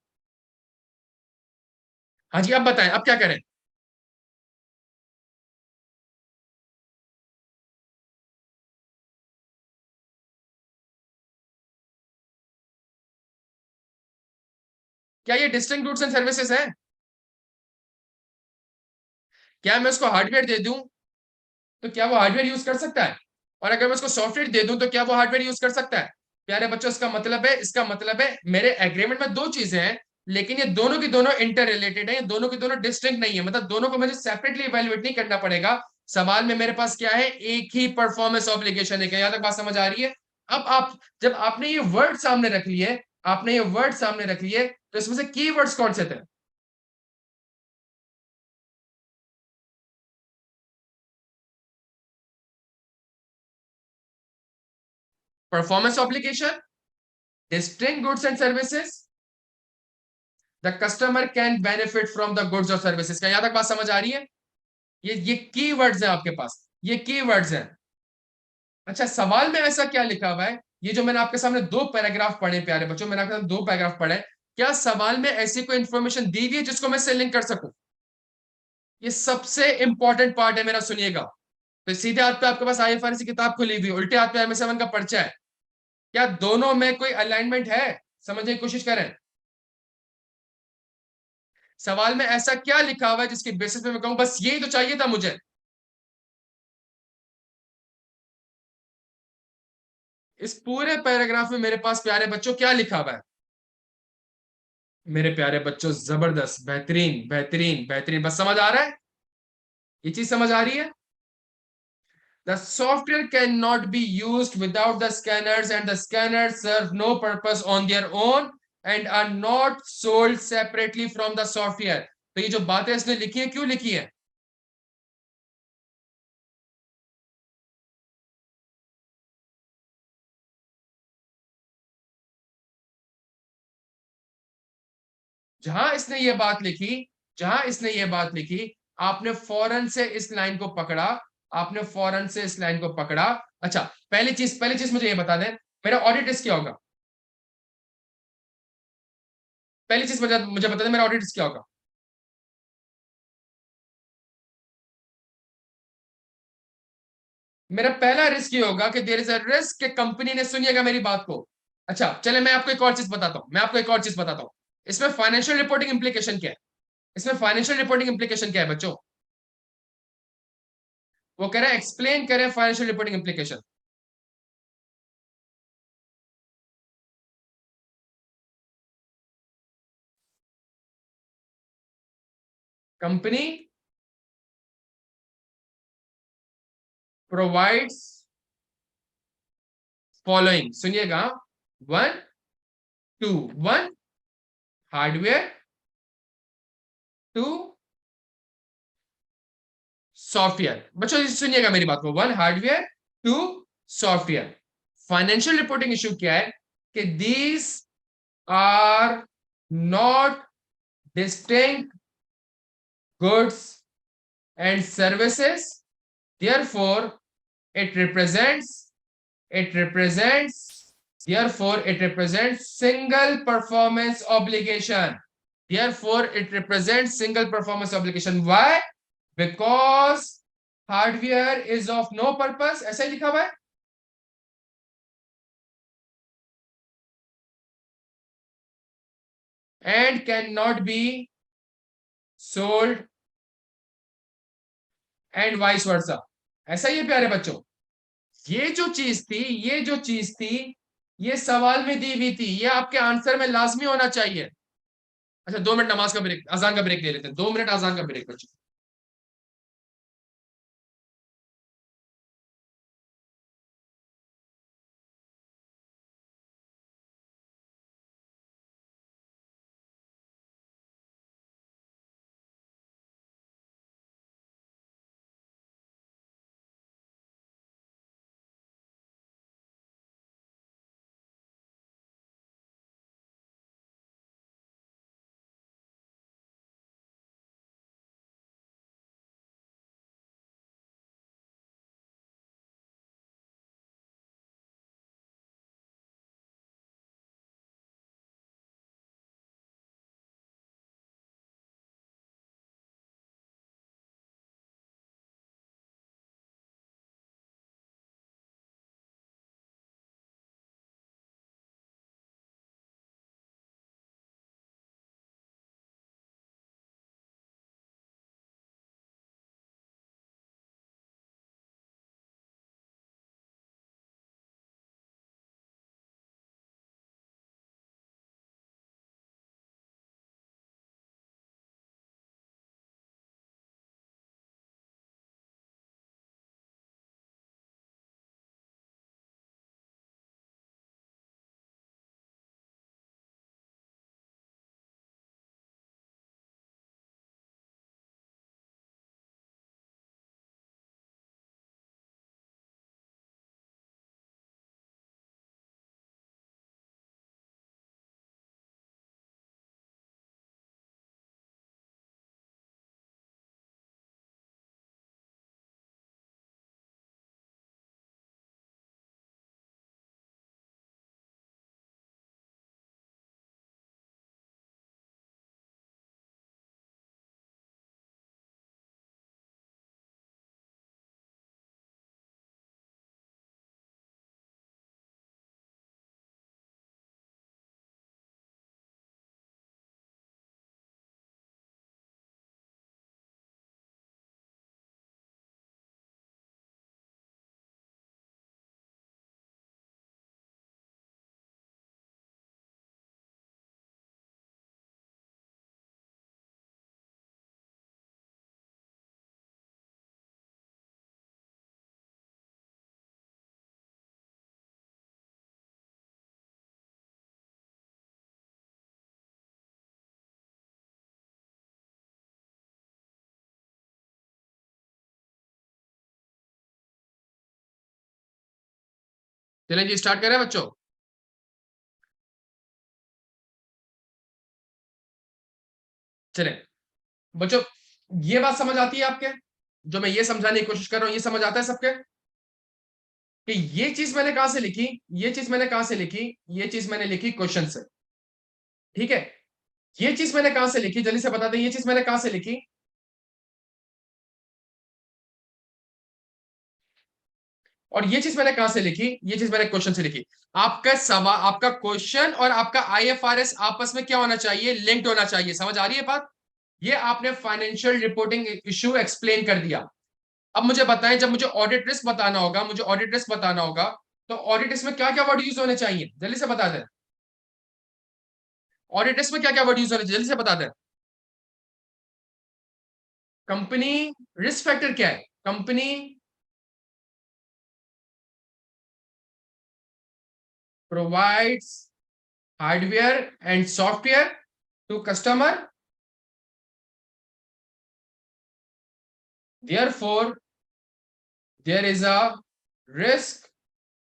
हाँ जी, अब बताएं, अब क्या करें? क्या ये डिस्टिंक्ट गुड्स एंड सर्विसेज है? क्या मैं उसको हार्डवेयर दे दूं तो क्या वो हार्डवेयर यूज कर सकता है? और अगर मैं उसको सॉफ्टवेयर दे दूं तो क्या वो हार्डवेयर यूज कर सकता है? प्यारे बच्चों, इसका मतलब है मेरे एग्रीमेंट में दो चीजें हैं, लेकिन ये दोनों की दोनों इंटर रिलेटेड है, ये दोनों की दोनों डिस्टिंक्ट नहीं है। मतलब दोनों को मुझे सेपरेटली इवेल्युएट नहीं करना पड़ेगा। सवाल में मेरे पास क्या है? एक ही परफॉर्मेंस ऑब्लिगेशन है। क्या यहां तक बात समझ आ रही है? अब आप जब आपने ये वर्ड सामने रख लिए, तो इसमें से की वर्ड्स कौन से थे? Performance obligation, distinct goods and services, the customer can benefit from the goods or services। क्या यहां तक बात समझ आ रही है? ये कीवर्ड्स हैं आपके पास, ये कीवर्ड्स हैं। अच्छा, सवाल में ऐसा क्या लिखा हुआ है? ये जो मैंने आपके सामने दो पैराग्राफ पढ़े प्यारे बच्चों, मैंने आपके सामने दो पैराग्राफ पढ़े, क्या सवाल में ऐसी कोई इंफॉर्मेशन दी हुई है जिसको मैं इससे लिंक कर सकूं? ये सबसे इंपॉर्टेंट पार्ट है मेरा, सुनिएगा। तो सीधे हाथ पे आपके पास आईएफआरएस की किताब खुली हुई है, उल्टे हाथ पे एमएस7 का पर्चा है। क्या दोनों में कोई अलाइनमेंट है? समझने की कोशिश करें। सवाल में ऐसा क्या लिखा हुआ है जिसके बेसिस पे मैं कहूं बस यही तो चाहिए था मुझे? इस पूरे पैराग्राफ में मेरे पास प्यारे बच्चों क्या लिखा हुआ है? मेरे प्यारे बच्चों, जबरदस्त, बेहतरीन बेहतरीन बेहतरीन। बस समझ आ रहा है? ये चीज समझ आ रही है? The software cannot be used without the scanners, and the scanners serve no purpose on their own and are not sold separately from the software. तो ये जो बातें इसने लिखी है, क्यों लिखी है? जहां इसने ये बात लिखी, आपने फौरन से इस लाइन को पकड़ा, आपने फौरन से इस लाइन को पकड़ा। अच्छा, पहली चीज मुझे ये बता दें, मेरा ऑडिट रिस्क क्या होगा? पहली चीज मुझे बता दें, मेरा ऑडिट रिस्क क्या होगा? मेरा पहला रिस्क ये होगा कि देयर इज अ रिस्क कि कंपनी ने, सुनिएगा मेरी बात को। अच्छा चले, मैं आपको एक और चीज बताता हूं। इसमें फाइनेंशियल रिपोर्टिंग इंप्लीकेशन क्या है? इसमें फाइनेंशियल रिपोर्टिंग इंप्लीकेशन क्या है बच्चों? वो कह रहे हैं एक्सप्लेन करें financial reporting implication. Company provides following, सुनिएगा, one two, one hardware, two software. बच्चों सुनिएगा मेरी बात को, one hardware, two software. Financial reporting issue क्या है कि these are not distinct goods and services, therefore it represents it represents single performance obligation. Therefore it represents single performance obligation. Why? Because hardware is of no purpose, ऐसा ही लिखा हुआ है। And cannot be sold and vice versa, ऐसा ही है प्यारे बच्चों। ये जो चीज थी, ये जो चीज थी, ये सवाल में दी हुई थी, ये आपके आंसर में लाजमी होना चाहिए। अच्छा 2 मिनट नमाज का ब्रेक, अजान का ब्रेक ले लेते हैं, 2 मिनट अजान का ब्रेक बच्चों। चलें जी, स्टार्ट करें बच्चों। चलें बच्चों, ये बात समझ आती है आपके? जो मैं ये समझाने की कोशिश कर रहा हूं, ये समझ आता है सबके कि ये चीज मैंने कहां से लिखी? ये चीज मैंने कहां से लिखी? ये चीज मैंने लिखी क्वेश्चन से। ठीक है, ये चीज मैंने कहां से लिखी? जल्दी से बता दें, ये चीज मैंने कहां से लिखी? और ये चीज मैंने कहां से लिखी? ये चीज मैंने क्वेश्चन से लिखी। आपका सवाल, आपका क्वेश्चन और आपका आईएफआरएस आपस में क्या होना चाहिए? लिंक्ड होना चाहिए। समझ आ रही है बात? ये आपने फाइनेंशियल रिपोर्टिंग इशू एक्सप्लेन कर दिया। अब मुझे बताएं, जब मुझे ऑडिट रिस्क बताना होगा, मुझे ऑडिट रिस्क बताना होगा, तो ऑडिट रिस्क में क्या क्या वर्ड यूज होने चाहिए? जल्दी से बता दें। ऑडिट रिस्क में क्या क्या वर्ड यूज होने चाहिए? जल्दी से बता दें। कंपनी, रिस्क फैक्टर क्या है? Company provides hardware and software to customer, therefore there is a risk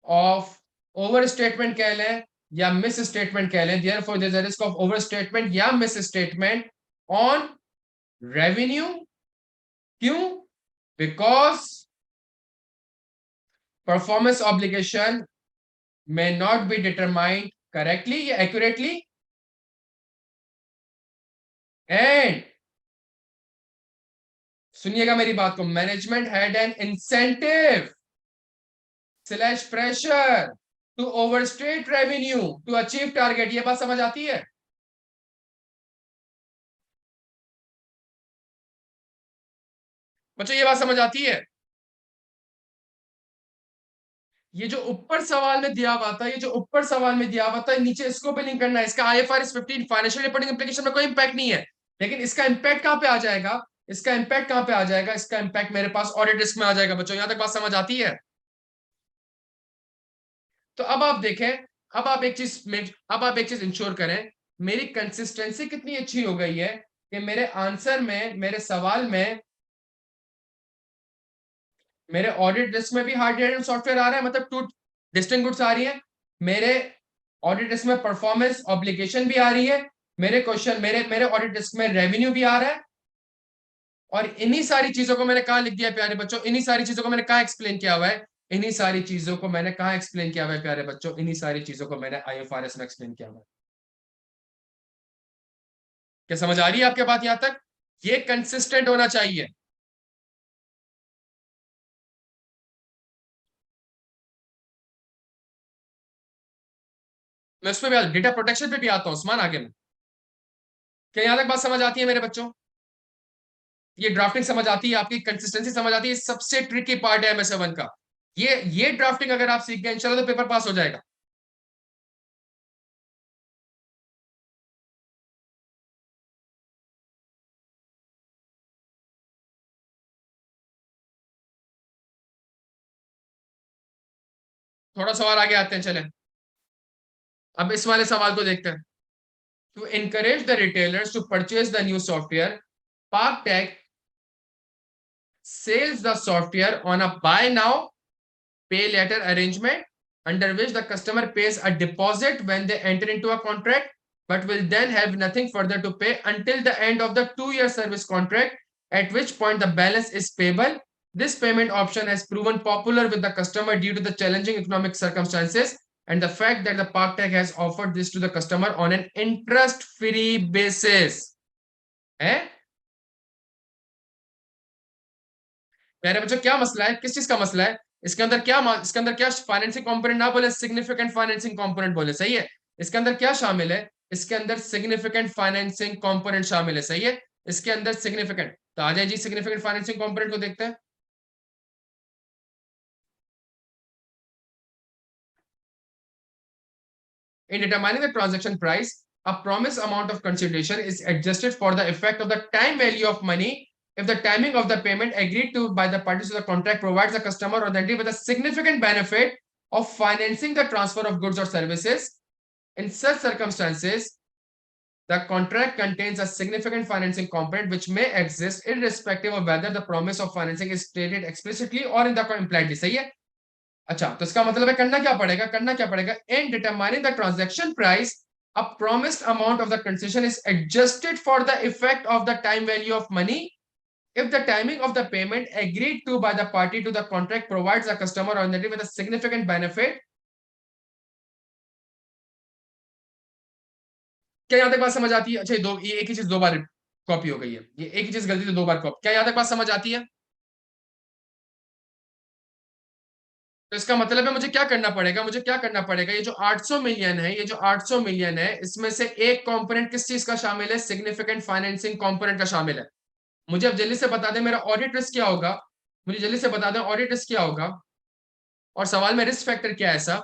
of overstatement कह लें या मिस स्टेटमेंट कह लें, therefore there is a risk of overstatement या मिस स्टेटमेंट ऑन रेवेन्यू। क्यों? Because performance obligation may not be determined correctly या accurately, and सुनिएगा मेरी बात को, management had an incentive slash pressure to overstate revenue to achieve target. ये बात समझ आती है? बच्चों ये बात समझ आती है? ये जो ऊपर सवाल में दिया हुआ था, ये जो ऊपर सवाल में दिया हुआ था, नीचे इसको भी लिंक करना है। इसका आईएफआरएस 15 फाइनेंशियल रिपोर्टिंग एप्लीकेशन में कोई इंपैक्ट नहीं है, लेकिन इसका इंपैक्ट कहां पे आ जाएगा? इसका इंपैक्ट कहां पे आ जाएगा? इसका इंपैक्ट मेरे पास ऑडिट रिस्क में आ जाएगा। बच्चों यहां तक बात समझ आती है? तो अब आप देखें, अब आप एक चीज अब आप एक चीज इंश्योर करें, मेरी कंसिस्टेंसी कितनी अच्छी हो गई है कि मेरे आंसर में, मेरे सवाल में, मेरे ऑडिट रिस्क में भी हार्डवेयर एंड सॉफ्टवेयर आ रहा है, मतलब टू डिस्टिंक्ट गुड्स आ रही है। मेरे ऑडिट रिस्क में परफॉर्मेंस ऑब्लिगेशन भी आ रही है। मेरे क्वेश्चन, मेरे मेरे ऑडिट रिस्क में रेवेन्यू भी आ रहा है। और इन्हीं सारी चीजों को मैंने कहा लिख दिया प्यारे बच्चों, इन्हीं सारी चीजों को मैंने कहा एक्सप्लेन किया हुआ है, इन्हीं सारी चीजों को मैंने कहा एक्सप्लेन किया हुआ है प्यारे बच्चों, इन्हीं सारी चीजों को मैंने आईएफआरएस में एक्सप्लेन किया हुआ है। क्या समझ आ रही है आपके बात यहां तक? ये कंसिस्टेंट होना चाहिए। मैं उस पर डेटा प्रोटेक्शन पे भी आता हूं उस्मान आगे में। क्या यहां तक बात समझ आती है मेरे बच्चों? ये ड्राफ्टिंग समझ आती है, आपकी कंसिस्टेंसी समझ आती है? सबसे ट्रिकी पार्ट है MS1 का। ये ड्राफ्टिंग अगर आप सीख गए इंशाल्लाह तो पेपर पास हो जाएगा। थोड़ा सवाल आगे आते हैं, चले अब इस वाले सवाल को देखते हैं। To encourage the retailers to purchase the new software, Park Tech sells the software on a buy now pay later arrangement, under which the customer pays a deposit when they enter into a contract, but will then have nothing further to pay until the end of the 2-year service contract, at which point the balance is payable. This payment option has proven popular with the customer due to the challenging economic circumstances and the fact that the Park Tech has offered this to the customer on an interest-free basis. है प्यारे बच्चों, क्या मसला है? किस चीज का मसला है? इसके अंदर क्या फाइनेंसिंग कंपोनेंट ना बोले, सिग्निफिकेंट फाइनेंसिंग कंपोनेंट बोले, सही है? इसके अंदर क्या शामिल है? इसके अंदर सिग्निफिकेंट फाइनेंसिंग कंपोनेंट शामिल है, सही है? इसके अंदर सिग्निफिकेंट, तो आ जाए जी, सिग्निफिकेंट फाइनेंसिंग कंपोनेंट को देखते हैं। In determining the transaction price, a promised amount of consideration is adjusted for the effect of the time value of money if the timing of the payment agreed to by the parties to the contract provides the customer or the entity with a significant benefit of financing the transfer of goods or services. In such circumstances, the contract contains a significant financing component which may exist irrespective of whether the promise of financing is stated explicitly or in the impliedly. सही है? अच्छा, तो इसका मतलब है करना क्या पड़ेगा, करना क्या पड़ेगा, in determining the transaction price a promised amount of the concession is adjusted for the effect of the time value of money if the timing of the payment agreed to by the party to the contract provides the customer or entity with a significant benefit. क्या यहां तक बात समझ आती है? अच्छा, ये एक ही चीज दो बार कॉपी हो गई है, ये एक ही चीज गलती से दो बार कॉपी, क्या यहां तक बात समझ आती है? तो इसका मतलब है मुझे क्या करना पड़ेगा, मुझे क्या करना पड़ेगा, ये जो 800 मिलियन है, ये जो 800 मिलियन है, इसमें से एक कंपोनेंट किस चीज का शामिल है, सिग्निफिकेंट फाइनेंसिंग कंपोनेंट का शामिल है। मुझे अब जल्दी से बता दें मेरा ऑडिट रिस्क क्या होगा, मुझे जल्दी से बता दें ऑडिट रिस्क क्या होगा, और सवाल में रिस्क फैक्टर क्या है ऐसा।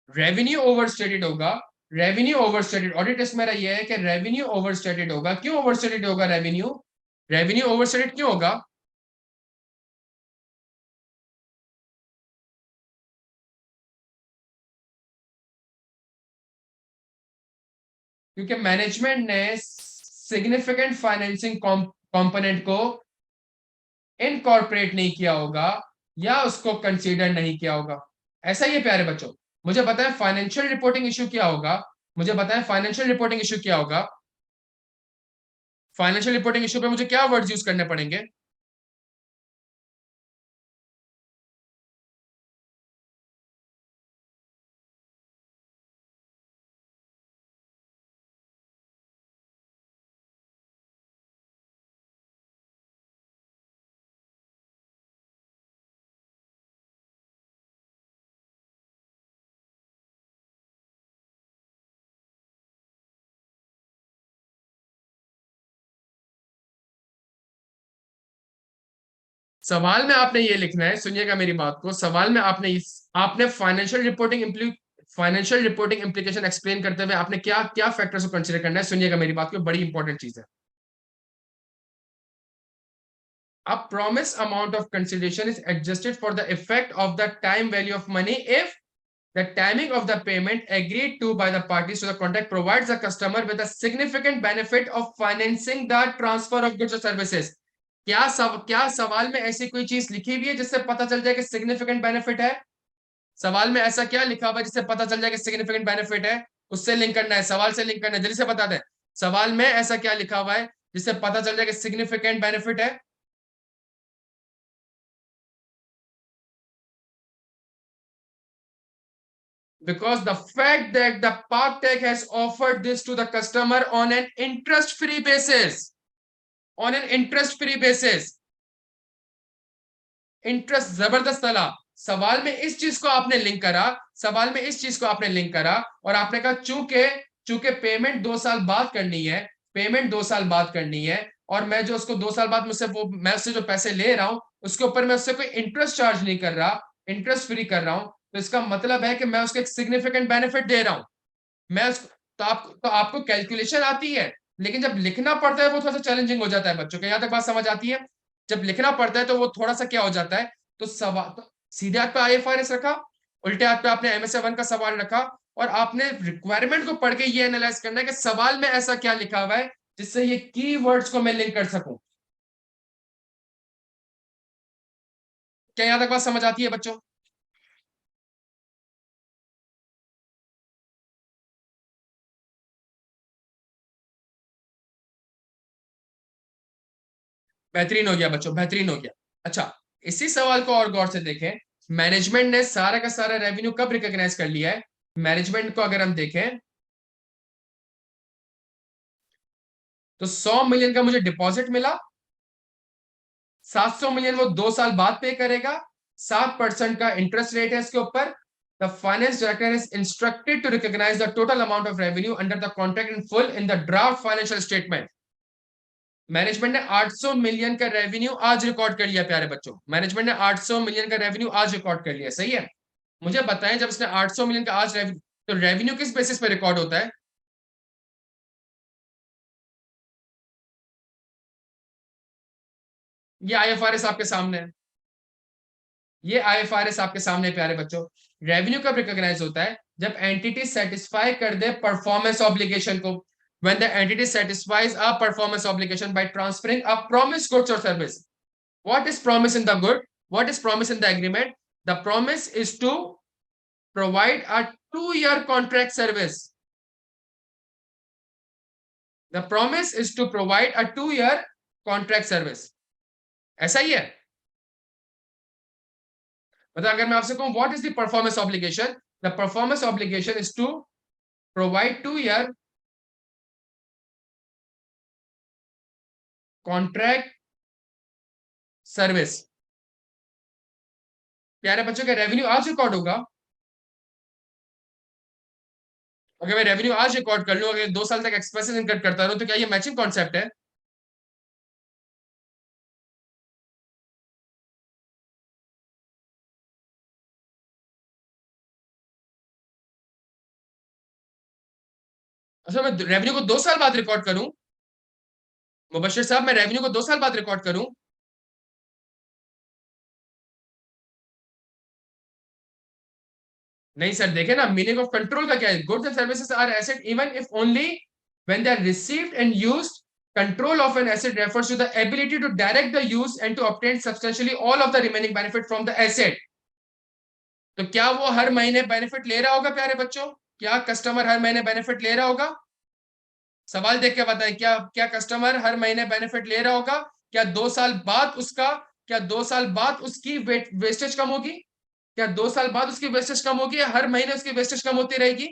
रेवेन्यू ओवरस्टेटेड होगा, रेवेन्यू ओवरस्टेटेड, ऑडिट रिस्क मेरा ये है कि रेवेन्यू ओवरस्टेटेड होगा। क्यों ओवरस्टेटेड होगा रेवेन्यू, रेवेन्यू ओवरस्टेटेड क्यों होगा? क्योंकि मैनेजमेंट ने सिग्निफिकेंट फाइनेंसिंग कंपोनेंट को इनकॉर्पोरेट नहीं किया होगा या उसको कंसीडर नहीं किया होगा। ऐसा ही है प्यारे बच्चों। मुझे बताएं फाइनेंशियल रिपोर्टिंग इशू क्या होगा, मुझे बताएं फाइनेंशियल रिपोर्टिंग इशू क्या होगा, फाइनेंशियल रिपोर्टिंग इशू पे मुझे क्या वर्ड्स यूज करने पड़ेंगे? सवाल में आपने ये लिखना है, सुनिएगा मेरी बात को, सवाल में आपने फाइनेंशियल रिपोर्टिंग इंप्लीकेशन एक्सप्लेन करते हुए आपने क्या क्या फैक्टर्स को कंसीडर करना है, सुनिएगा मेरी बात को, बड़ी इंपॉर्टेंट चीज है। A promise amount of consideration is adjusted for the effect of the time value of money if the timing of the payment agreed to by the parties to the contract provides the customer with a significant benefit of financing the transfer of goods or services. क्या सवाल में ऐसी कोई चीज लिखी हुई है जिससे पता चल जाए कि सिग्निफिकेंट बेनिफिट है? सवाल में ऐसा क्या लिखा हुआ है जिससे पता चल जाए कि सिग्निफिकेंट बेनिफिट है? उससे लिंक करना है, सवाल से लिंक करना है, जल्दी से बता दें। सवाल में ऐसा क्या लिखा हुआ है जिससे पता चल जाए कि सिग्निफिकेंट बेनिफिट है? Because the fact that the Parktech has offered this to the customer on an interest-free basis, on an interest-free basis, interest जबरदस्त तला। सवाल में इस चीज को आपने लिंक करा, सवाल में इस चीज को आपने लिंक करा, और आपने कहा चूंकि चूंकि पेमेंट 2 साल बाद करनी है, पेमेंट 2 साल बाद करनी है, और मैं जो उसको 2 साल बाद मुझसे वो मैं उससे जो पैसे ले रहा हूं उसके ऊपर मैं उससे कोई इंटरेस्ट चार्ज नहीं कर रहा, इंटरेस्ट फ्री कर रहा हूं, तो इसका मतलब है कि मैं उसको एक सिग्निफिकेंट बेनिफिट दे रहा हूं। मैं उसको, तो आपको कैलकुलेशन आती है, लेकिन जब लिखना पड़ता है वो थोड़ा सा चैलेंजिंग हो जाता है बच्चों के, यहां तक बात समझ आती है? जब लिखना पड़ता है तो वो थोड़ा सा क्या हो जाता है, तो सवाल तो सीधे हाथ पे आईएफआरएस रखा, उल्टे हाथ पे आपने एमएस1 का सवाल रखा, और आपने रिक्वायरमेंट को पढ़ के ये एनालाइज करना है कि सवाल में ऐसा क्या लिखा हुआ है जिससे ये कीवर्ड्स को मैं लिंक कर सकूं। क्या यहां तक बात समझ आती है बच्चों? बेहतरीन हो गया बच्चों, बेहतरीन हो गया। अच्छा, इसी सवाल को और गौर से देखें। मैनेजमेंट ने सारा का सारा रेवेन्यू कब रिकॉग्नाइज कर लिया है? मैनेजमेंट को अगर हम देखें तो 100 मिलियन का मुझे डिपॉजिट मिला, 700 मिलियन वो 2 साल बाद पे करेगा, 7% का इंटरेस्ट रेट है इसके ऊपर। The finance director is instructed to recognize the total amount of revenue under the contract in full in the draft financial statement. Management ने 800 मिलियन का रेवेन्यू आज रिकॉर्ड कर लिया प्यारे बच्चों, मैनेजमेंट ने 800 मिलियन का रेवेन्यू आज रिकॉर्ड कर लिया, सही है? मुझे बताएं जब इसने 800 मिलियन का आज रेवेन्यू, तो रेवेन्यू किस बेसिस पे रिकॉर्ड होता है? ये आईएफआरएस आपके सामने है, ये आईएफआरएस आपके सामने प्यारे बच्चों। रेवेन्यू कब रिकॉग्नाइज होता है? जब एंटिटी सेटिस्फाई कर दे परफॉर्मेंस ऑब्लिगेशन को। when the entity satisfies a performance obligation by transferring a promised goods or service. What is promise in the good? What is promise in the agreement? The promise is to provide a 2-year contract service. The promise is to provide a 2-year contract service. ऐसा ही है। मतलब अगर मैं आपसे कहूं what is the performance obligation, the performance obligation is to provide 2-year contract service. प्यारे बच्चों का रेवेन्यू आज रिकॉर्ड होगा। अगर मैं रेवेन्यू आज रिकॉर्ड कर लूं, अगर 2 साल तक एक्सपेंसेस इनकट करता रहूं, तो क्या ये मैचिंग कॉन्सेप्ट है? अच्छा, मैं रेवेन्यू को 2 साल बाद रिकॉर्ड करूं? मुबशिर साहब, मैं रेवेन्यू को 2 साल बाद रिकॉर्ड करूं? नहीं सर, देखे ना मीनिंग ऑफ कंट्रोल का क्या है। Goods and services are asset even if only when they are received and used. Control of an asset refers to the ability to direct the use and to obtain substantially all of the remaining benefit from the asset. तो क्या वो हर महीने benefit ले रहा होगा प्यारे बच्चों? क्या कस्टमर हर महीने बेनिफिट ले रहा होगा? सवाल देख के बताएं, क्या क्या कस्टमर हर महीने बेनिफिट ले रहा होगा? क्या 2 साल बाद उसका, क्या 2 साल बाद उसकी वेस्टेज कम होगी? क्या 2 साल बाद उसकी वेस्टेज कम होगी या हर महीने उसकी वेस्टेज कम होती रहेगी?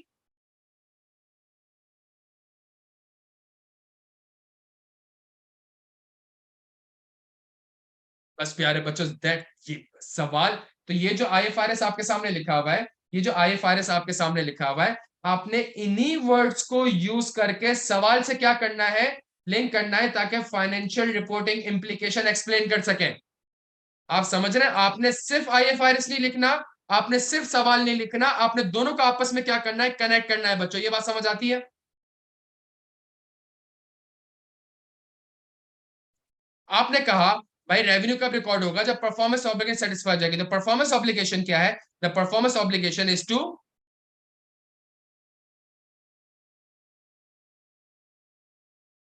बस प्यारे बच्चों, दैट ये सवाल। तो ये जो आईएफआरएस आपके सामने लिखा हुआ है, ये जो आईएफआरएस आपके सामने लिखा हुआ है, आपने इन्हीं वर्ड्स को यूज करके सवाल से क्या करना है, लिंक करना है, ताकि फाइनेंशियल रिपोर्टिंग इंप्लीकेशन एक्सप्लेन कर सकें। आप समझ रहे हैं? आपने सिर्फ आईएफआरएस नहीं लिखना, आपने सिर्फ सवाल नहीं लिखना, आपने दोनों को आपस में क्या करना है, कनेक्ट करना है बच्चों। ये बात समझ आती है? आपने कहा भाई रेवेन्यू कब रिकॉर्ड होगा? जब परफॉर्मेंस ऑब्लिगेशन सेटिस्फाई हो जाएगी। तो परफॉर्मेंस ऑब्लिगेशन क्या है? The performance obligation is to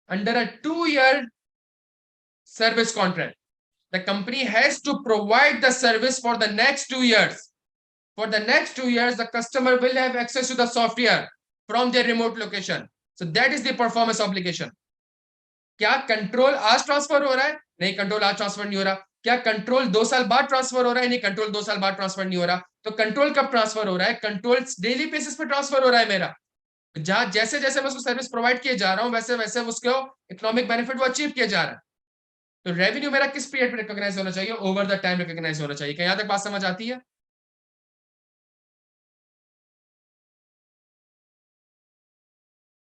under a 2-year service contract. The company has to provide the service for the next 2 years. For the next 2 years, the customer will have access to the software from their remote location. So that is the performance obligation. क्या control आज transfer हो रहा है? नहीं, control आज transfer नहीं हो रहा। क्या कंट्रोल 2 साल बाद ट्रांसफर हो रहा है? नहीं, कंट्रोल 2 साल बाद ट्रांसफर नहीं हो रहा। तो कंट्रोल कब ट्रांसफर हो रहा है? कंट्रोल डेली बेसिस पे ट्रांसफर हो रहा है मेरा। जहां जैसे जैसे मैं उसको सर्विस प्रोवाइड किए जा रहा हूं, वैसे वैसे उसको इकोनॉमिक बेनिफिट वो अचीव किया जा रहा है। तो रेवेन्यू मेरा किस पीरियड में रिकॉग्नाइज होना चाहिए? ओवर द टाइम रिकॉग्नाइज होना चाहिए। क्या यहां तक बात समझ आती है?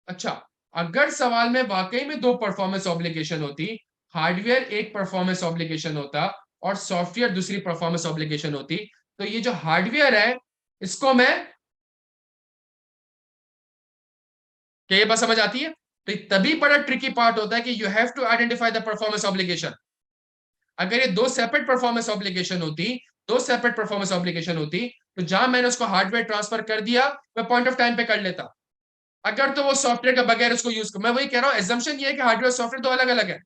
अच्छा, अगर सवाल में वाकई में 2 परफॉर्मेंस ऑब्लिगेशन होती, हार्डवेयर एक परफॉर्मेंस ऑब्लिगेशन होता और सॉफ्टवेयर दूसरी परफॉर्मेंस ऑब्लिगेशन होती, तो ये जो हार्डवेयर है इसको मैं, क्या ये बात समझ आती है? तो तभी बड़ा ट्रिकी पार्ट होता है कि you have to identify the performance obligation. अगर ये 2 सेपरेट परफॉर्मेंस ऑब्लिगेशन होती, 2 सेपरेट परफॉर्मेंस ऑब्लिगेशन होती, तो जहां मैंने उसको हार्डवेयर ट्रांसफर कर दिया, मैं पॉइंट ऑफ टाइम पे कर लेता। अगर तो वो सॉफ्टवेयर का बगैर उसको यूज कर, मैं वही कह रहा हूं, एजम्पशन ये है कि हार्डवेयर सॉफ्टवेयर तो अलग अलग है।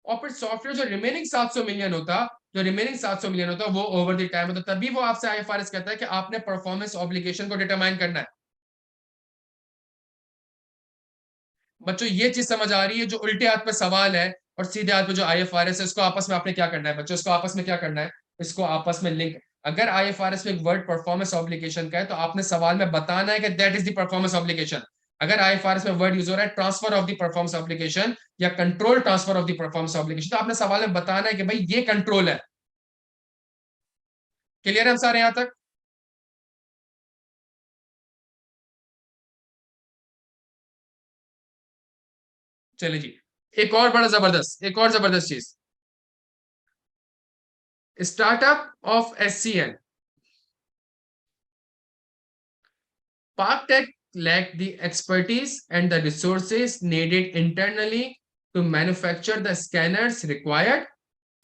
और फिर सॉफ्टवेयर जो रिमेनिंग 700 मिलियन होता, जो रिमेनिंग 700 मिलियन होता वो ओवर द टाइम होता, तभी वो आपसे आईएफआरएस कहता है कि आपने परफॉर्मेंस ऑब्लिगेशन को डिटरमाइन करना है। बच्चों ये चीज समझ आ रही है? जो उल्टे हाथ पे सवाल है और सीधे हाथ पे जो आईएफआरएस है, इसको आपस में आपने क्या करना है बच्चों? इसको आपस में क्या करना है? इसको आपस में लिंक। अगर आईएफआरएस में एक वर्ड परफॉर्मेंस ऑब्लिगेशन का है, तो आपने सवाल में बताना है कि that is the performance obligation. अगर आईएफआरएस में वर्ड यूज हो रहा है transfer of the performance obligation या control transfer of the performance obligation, तो आपने सवाल में बताना है कि भाई ये कंट्रोल है। क्लियर है हम सारे यहां तक? चलिए जी, एक और जबरदस्त चीज, startup of SCL. Park Tech lacked the expertise and the resources needed internally to manufacture the scanners required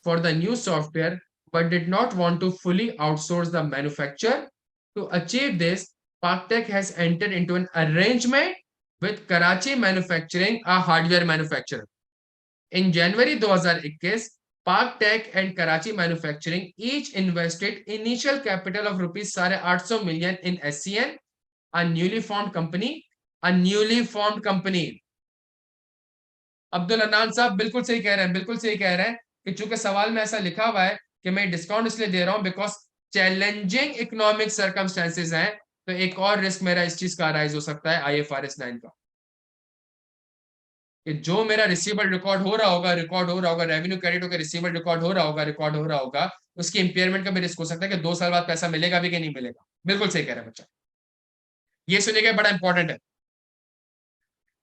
for the new software, but did not want to fully outsource the manufacture. To achieve this, Parktech has entered into an arrangement with Karachi Manufacturing, a hardware manufacturer. In January 2021, Parktech and Karachi Manufacturing each invested initial capital of rupees 850 million in SCN, a newly formed company. A newly formed company. Abdul Annan sahab बिल्कुल सही कह रहे हैं, बिल्कुल सही कह रहे हैं कि चूंकि सवाल में ऐसा लिखा हुआ है कि मैं डिस्काउंट इसलिए दे रहा हूं बिकॉज चैलेंजिंग इकोनॉमिक सर्कमस्टेंसेज हैं, तो एक और रिस्क मेरा इस चीज का अराइज हो सकता है IFRS 9 का, कि जो मेरा रिसीवेबल रिकॉर्ड हो रहा होगा, रेवेन्यू क्रेडिट होकर रिसीवेबल रिकॉर्ड हो रहा होगा, उसकी इंपेयरमेंट का भी रिस्क हो सकता है कि 2 साल बाद पैसा मिलेगा भी कि नहीं मिलेगा। बिल्कुल सही कह रहा है बच्चा, ये सुनिएगा, बड़ा इंपॉर्टेंट है।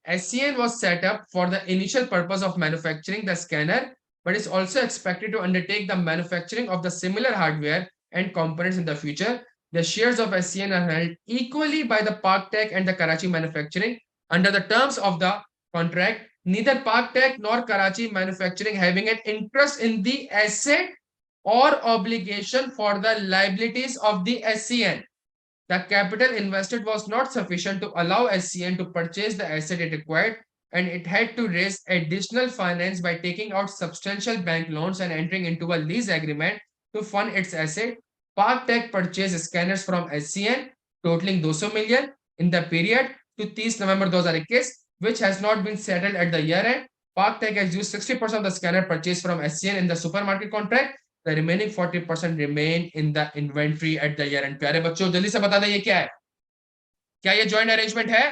SCN was set up for the initial purpose of manufacturing the scanner, but is also expected to undertake the manufacturing of the similar hardware and components in the future. The shares of SCN are held equally by the Parktech and the Karachi Manufacturing. Under the terms of the contract, neither Parktech nor Karachi Manufacturing having an interest in the asset or obligation for the liabilities of the SCN. The capital invested was not sufficient to allow SCN to purchase the asset it required, and it had to raise additional finance by taking out substantial bank loans and entering into a lease agreement to fund its asset. Parktech purchased scanners from SCN totaling 200 million in the period to 30 November 2021, which has not been settled at the year end. Parktech has used 60% of the scanner purchased from SCN in the supermarket contract. The remaining 40% remain in the inventory at the year end. प्यारे बच्चों जल्दी से बता दें ये क्या है, क्या ये जॉइंट अरेंजमेंट है,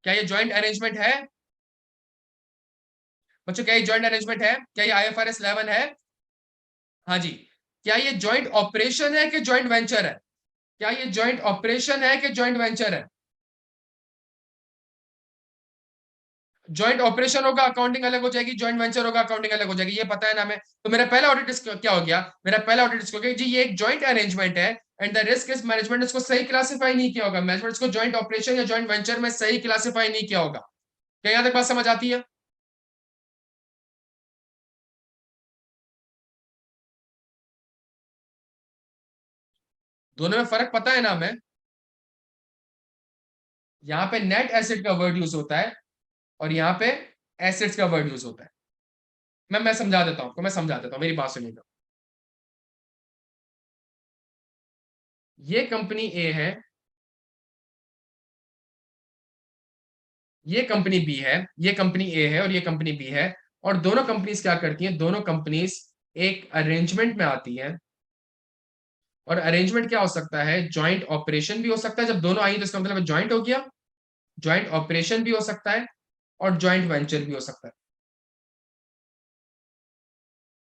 क्या ये जॉइंट अरेंजमेंट है बच्चों, क्या ये जॉइंट अरेंजमेंट है, क्या ये IFRS 11 है? हाँ जी। क्या ये जॉइंट ऑपरेशन है कि जॉइंट वेंचर है? क्या ये जॉइंट ऑपरेशन है कि जॉइंट वेंचर है? जॉइंट ऑपरेशन होगा अकाउंटिंग अलग हो जाएगी, जॉइंट वेंचर होगा अकाउंटिंग अलग हो जाएगी, ये पता है ना हमें। तो मेरा पहला ऑडिट क्या हो गया, मेरा पहला ऑडिट हो गया जी ये एक जॉइंट अरेंजमेंट है and the risk is management इसको सही क्लासिफाई नहीं किया होगा, मैनेजमेंट इसको जॉइंट ऑपरेशन या जॉइंट वेंचर में सही क्लासिफाई नहीं किया होगा। क्या यहां तक बात समझ आती है? दोनों में फर्क पता है ना हमें? यहाँ पे नेट एसेट का वर्ड यूज होता है और यहाँ पे एसेट्स का वर्ड यूज होता है। मैं समझा देता हूँ आपको, मैं समझा देता हूँ, मेरी बात सुनिएगा। ये कंपनी ए है, ये कंपनी बी है, ये कंपनी ए है और ये कंपनी बी है, और दोनों कंपनीज क्या करती हैं, दोनों कंपनीज एक अरेंजमेंट में आती हैं। और अरेंजमेंट क्या हो सकता है, जॉइंट ऑपरेशन भी हो सकता है, जब दोनों आई तो इसका मतलब जॉइंट हो गया, जॉइंट ऑपरेशन भी हो सकता है और जॉइंट वेंचर भी हो सकता है।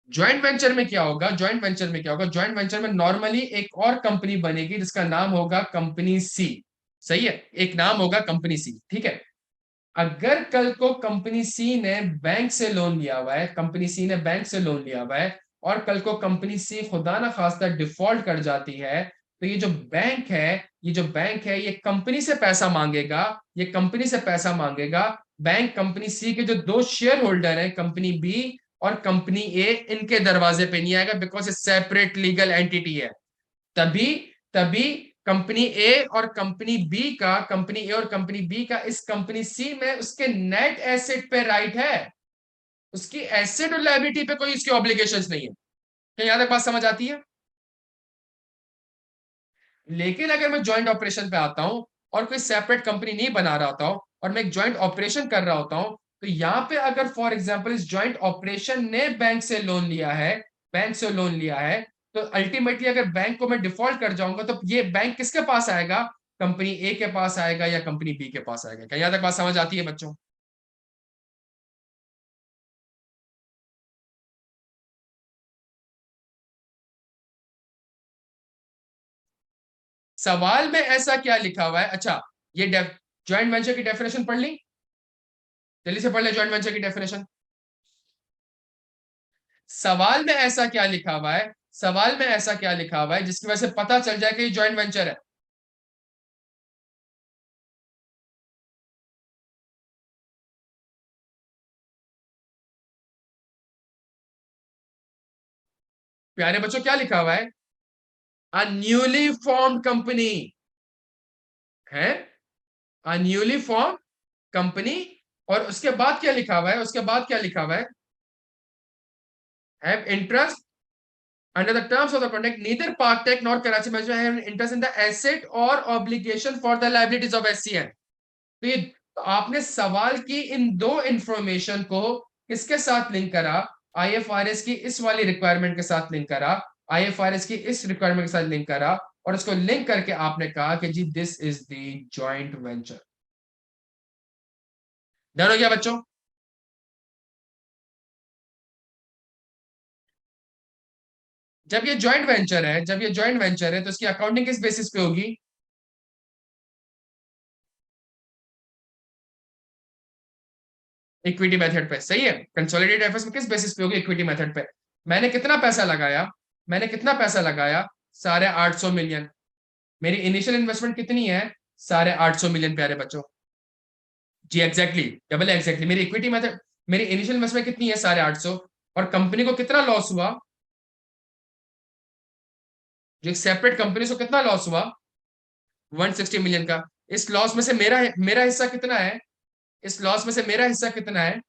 जॉइंट वेंचर में क्या होगा, जॉइंट वेंचर में क्या होगा, जॉइंट वेंचर में नॉर्मली एक और कंपनी बनेगी जिसका नाम होगा कंपनी सी। सही है, एक नाम होगा कंपनी सी, ठीक है। अगर कल को कंपनी सी ने बैंक से लोन लिया हुआ है, कंपनी सी ने बैंक से लोन लिया हुआ है और कल को कंपनी सी खुदा ना खास्ता डिफॉल्ट कर जाती है, तो ये जो बैंक है, ये जो बैंक है ये कंपनी से पैसा मांगेगा, ये कंपनी से पैसा मांगेगा। बैंक कंपनी सी के जो दो शेयर होल्डर है कंपनी बी और कंपनी ए, इनके दरवाजे पे नहीं आएगा बिकॉज ये सेपरेट लीगल एंटिटी है। तभी तभी कंपनी ए और कंपनी बी का, कंपनी ए और कंपनी बी का इस कंपनी सी में उसके नेट एसेट पे राइट है, उसकी एसेट और लायबिलिटी पे कोई इसके ऑब्लिगेशंस नहीं है। क्या यहां तक बात समझ आती है? लेकिन अगर मैं ज्वाइंट ऑपरेशन पे आता हूं और कोई सेपरेट कंपनी नहीं बना रहा होता हूं और मैं एक ज्वाइंट ऑपरेशन कर रहा होता हूं, तो यहां पे अगर फॉर एग्जांपल इस ज्वाइंट ऑपरेशन ने बैंक से लोन लिया है, बैंक से लोन लिया है, तो अल्टीमेटली अगर बैंक को मैं डिफॉल्ट कर जाऊंगा तो ये बैंक किसके पास आएगा, कंपनी ए के पास आएगा या कंपनी बी के पास आएगा। क्या यहां तक बात समझ आती है बच्चों? सवाल में ऐसा क्या लिखा हुआ है? अच्छा, ये ज्वाइंट वेंचर की डेफिनेशन पढ़ ली, जल्दी से पढ़ ले ज्वाइंट वेंचर की डेफिनेशन। सवाल में ऐसा क्या लिखा हुआ है, सवाल में ऐसा क्या लिखा हुआ है जिसकी वजह से पता चल जाए कि ये ज्वाइंट वेंचर है? प्यारे बच्चों क्या लिखा हुआ है? अ न्यूली फॉर्म्ड कंपनी है, अ न्यूली फॉर्म कंपनी। और उसके बाद क्या लिखा हुआ है? उसके बाद क्या लिखा हुआ है? Have interest under the terms of the contract neither Parktech nor Karachi Management have an interest in the asset or obligation for the liabilities of SCN। तो ये आपने सवाल की इन दो इंफॉर्मेशन को किसके साथ लिंक करा? आईएफआरएस की इस वाली रिक्वायरमेंट के साथ लिंक करा, आईएफआरएस की इस रिक्वायरमेंट के साथ लिंक करा, और इसको लिंक करके आपने कहा कि जी this is the joint venture. Done हो गया बच्चों? जब ये जॉइंट वेंचर है, जब ये जॉइंट वेंचर है तो इसकी अकाउंटिंग किस बेसिस पे होगी? इक्विटी मेथड पे, सही है। कंसोलिडेटेड एफर्ट्स में किस बेसिस पे होगी? इक्विटी मेथड पे। मैंने कितना पैसा लगाया? मैंने कितना पैसा लगाया? 850 मिलियन। मेरी इनिशियल इन्वेस्टमेंट कितनी है? 850 मिलियन प्यारे बच्चों। जी एग्जैक्टली, डबल एग्जैक्टली। मेरी इक्विटी मेथड, मेरी इनिशियल इन्वेस्टमेंट कितनी है? 850। और कंपनी को कितना लॉस हुआ? जो एक सेपरेट कंपनी को कितना लॉस हुआ? 160 मिलियन का। इस लॉस में से मेरा मेरा हिस्सा कितना है? इस लॉस में से मेरा हिस्सा कितना है?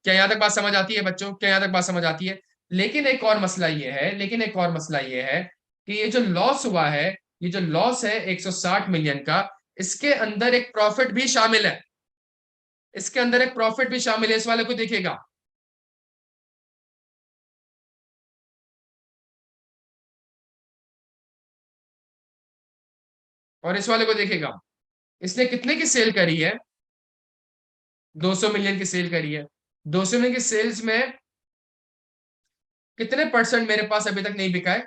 क्या यहां तक बात समझ आती है बच्चों? क्या यहां तक बात समझ आती है? लेकिन एक और मसला ये है, लेकिन एक और मसला ये है कि ये जो लॉस हुआ है, ये जो लॉस है 160 मिलियन का, इसके अंदर एक प्रॉफिट भी शामिल है। इसके अंदर एक प्रॉफिट भी शामिल है। इस वाले को देखिएगा, और इस वाले को देखिएगा। इसने कितने की सेल करी है? 200 मिलियन की सेल करी है। 200 मिलियन की सेल्स में कितने परसेंट मेरे पास अभी तक नहीं बिका है?